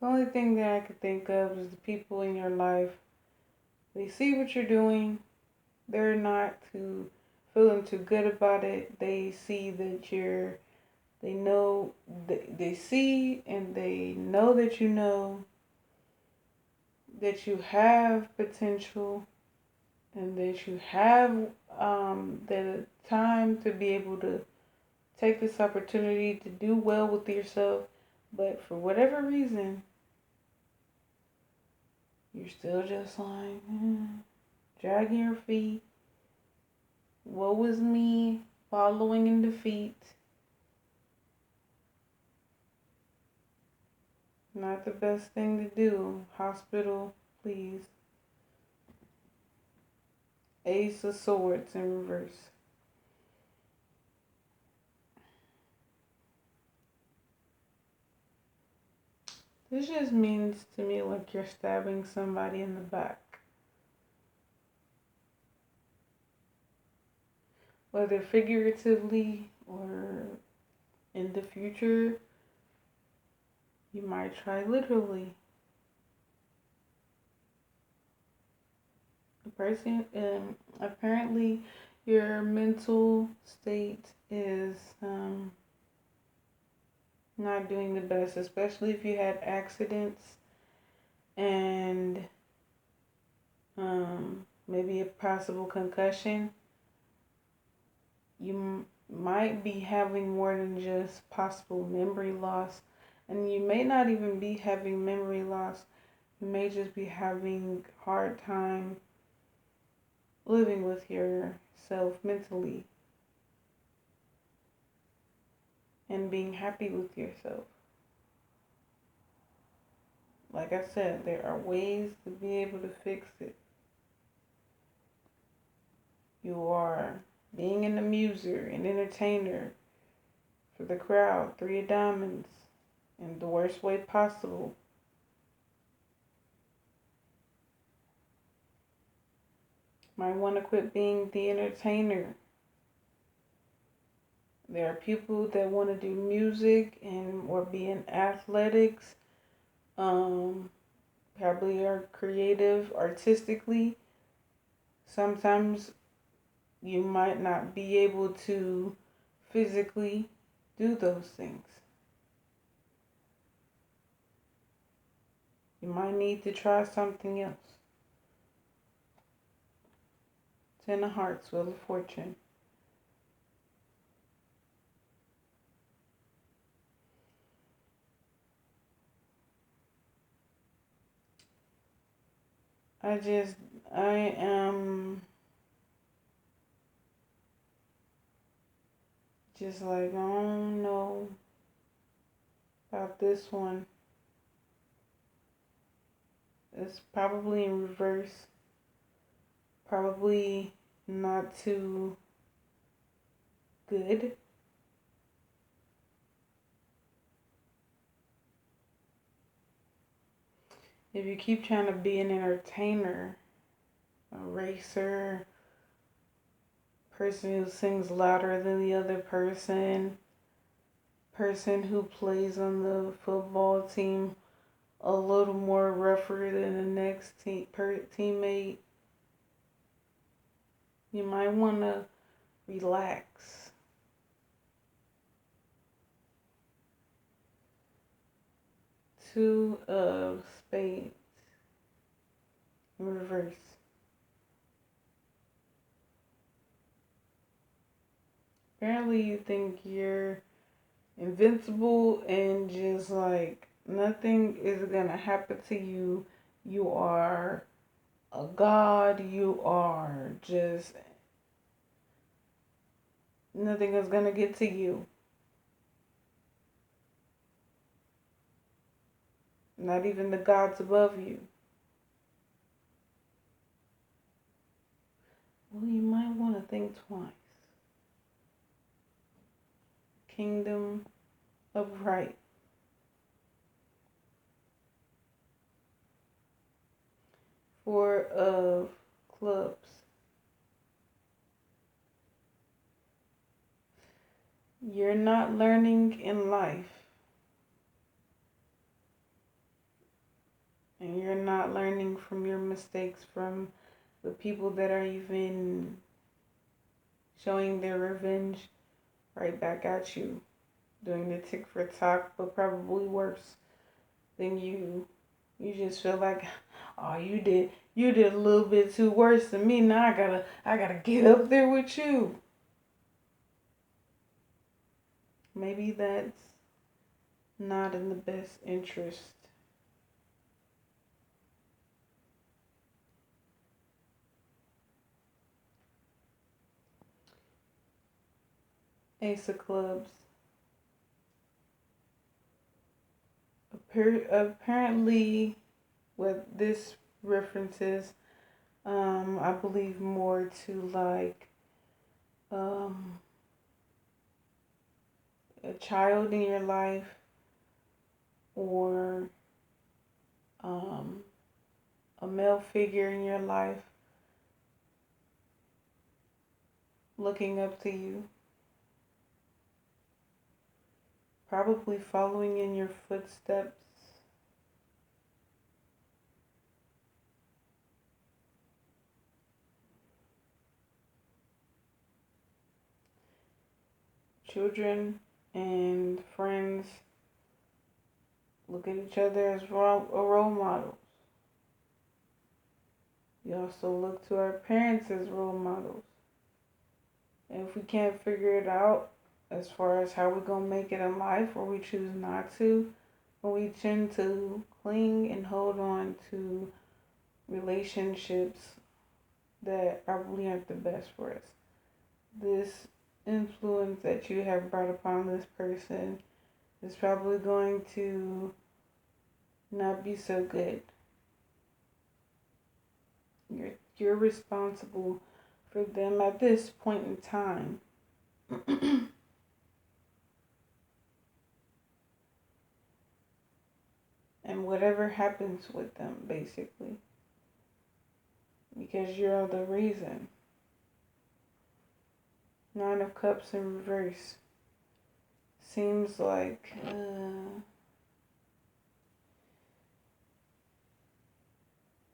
The only thing that I could think of is the people in your life. They see what you're doing. They're not feeling too good about it. They see that they know, they see and they know that you have potential, and that you have the time to be able to take this opportunity to do well with yourself. But for whatever reason, you're still just like, dragging your feet. Woe is me, following in defeat. Not the best thing to do. Hospital, please. Ace of Swords in reverse. This just means to me like you're stabbing somebody in the back. whether figuratively or in the future, you might try literally. A person, apparently, your mental state is not doing the best, especially if you had accidents and maybe a possible concussion. You might be having more than just possible memory loss, and you may not even be having memory loss. You may just be having hard time living with yourself mentally and being happy with yourself. Like I said, there are ways to be able to fix it. You are being an amuser, an entertainer for the crowd, three of diamonds, in the worst way possible. Might want to quit being the entertainer. There are people that want to do music and or be in athletics, probably are creative artistically. Sometimes you might not be able to physically do those things. You might need to try something else. Ten of Hearts, Wheel of Fortune. I am just like, I don't know about this one. It's probably in reverse. Probably not too good. If you keep trying to be an entertainer, a racer, person who sings louder than the other person who plays on the football team a little more rougher than the next teammate, you might want to relax. Two of Spades in reverse. Apparently you think you're invincible and just like nothing is gonna happen to you. You are a god. You are just, nothing is gonna get to you. Not even the gods above you. Well, you might want to think twice. Kingdom upright. Four of Clubs. You're not learning in life. And you're not learning from your mistakes, from the people that are even showing their revenge right back at you. Doing the tick for talk, but probably worse than you. You just feel like, oh, you did a little bit too worse than me. Now I gotta get up there with you. Maybe that's not in the best interest. Ace of Clubs. Apparently, what this references, I believe more to like a child in your life or a male figure in your life looking up to you, probably following in your footsteps. Children and friends look at each other as role models. We also look to our parents as role models. And if we can't figure it out as far as how we're going to make it in life, or we choose not to, then we tend to cling and hold on to relationships that probably aren't the best for us. This influence that you have brought upon this person is probably going to not be so good. You're responsible for them at this point in time. And whatever happens with them, basically. Because you're the reason. Nine of Cups in reverse. Seems like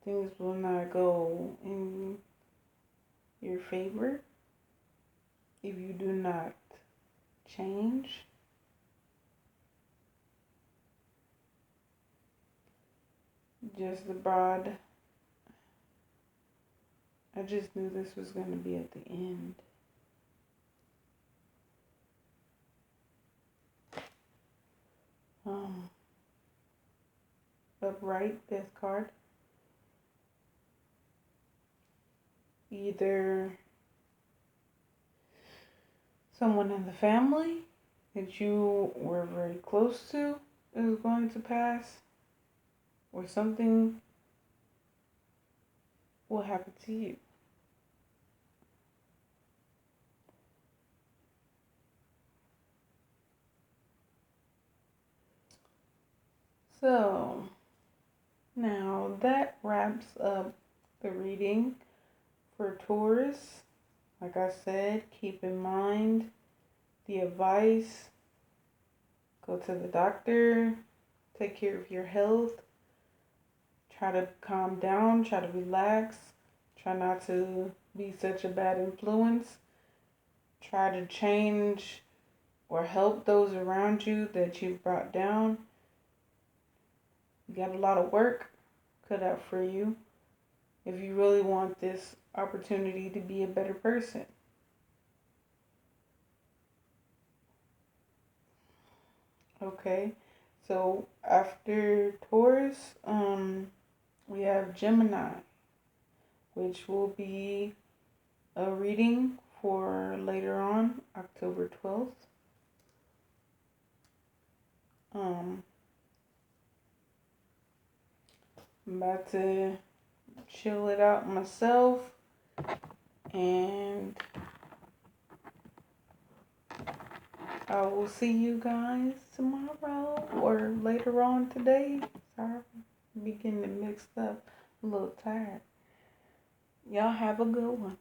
things will not go in your favor if you do not change. Just the broad. I just knew this was going to be at the end. Upright, Death card. Either someone in the family that you were very close to is going to pass, or something will happen to you. So, now that wraps up the reading for Taurus. Like I said, keep in mind the advice. Go to the doctor. Take care of your health. Try to calm down. Try to relax. Try not to be such a bad influence. Try to change or help those around you that you've brought down. You got a lot of work cut out for you if you really want this opportunity to be a better person. Okay, so after Taurus, we have Gemini, which will be a reading for later on, October 12th. I'm about to chill it out myself, and I will see you guys tomorrow or later on today. Sorry, I'm getting it mixed up. I'm a little tired. Y'all have a good one.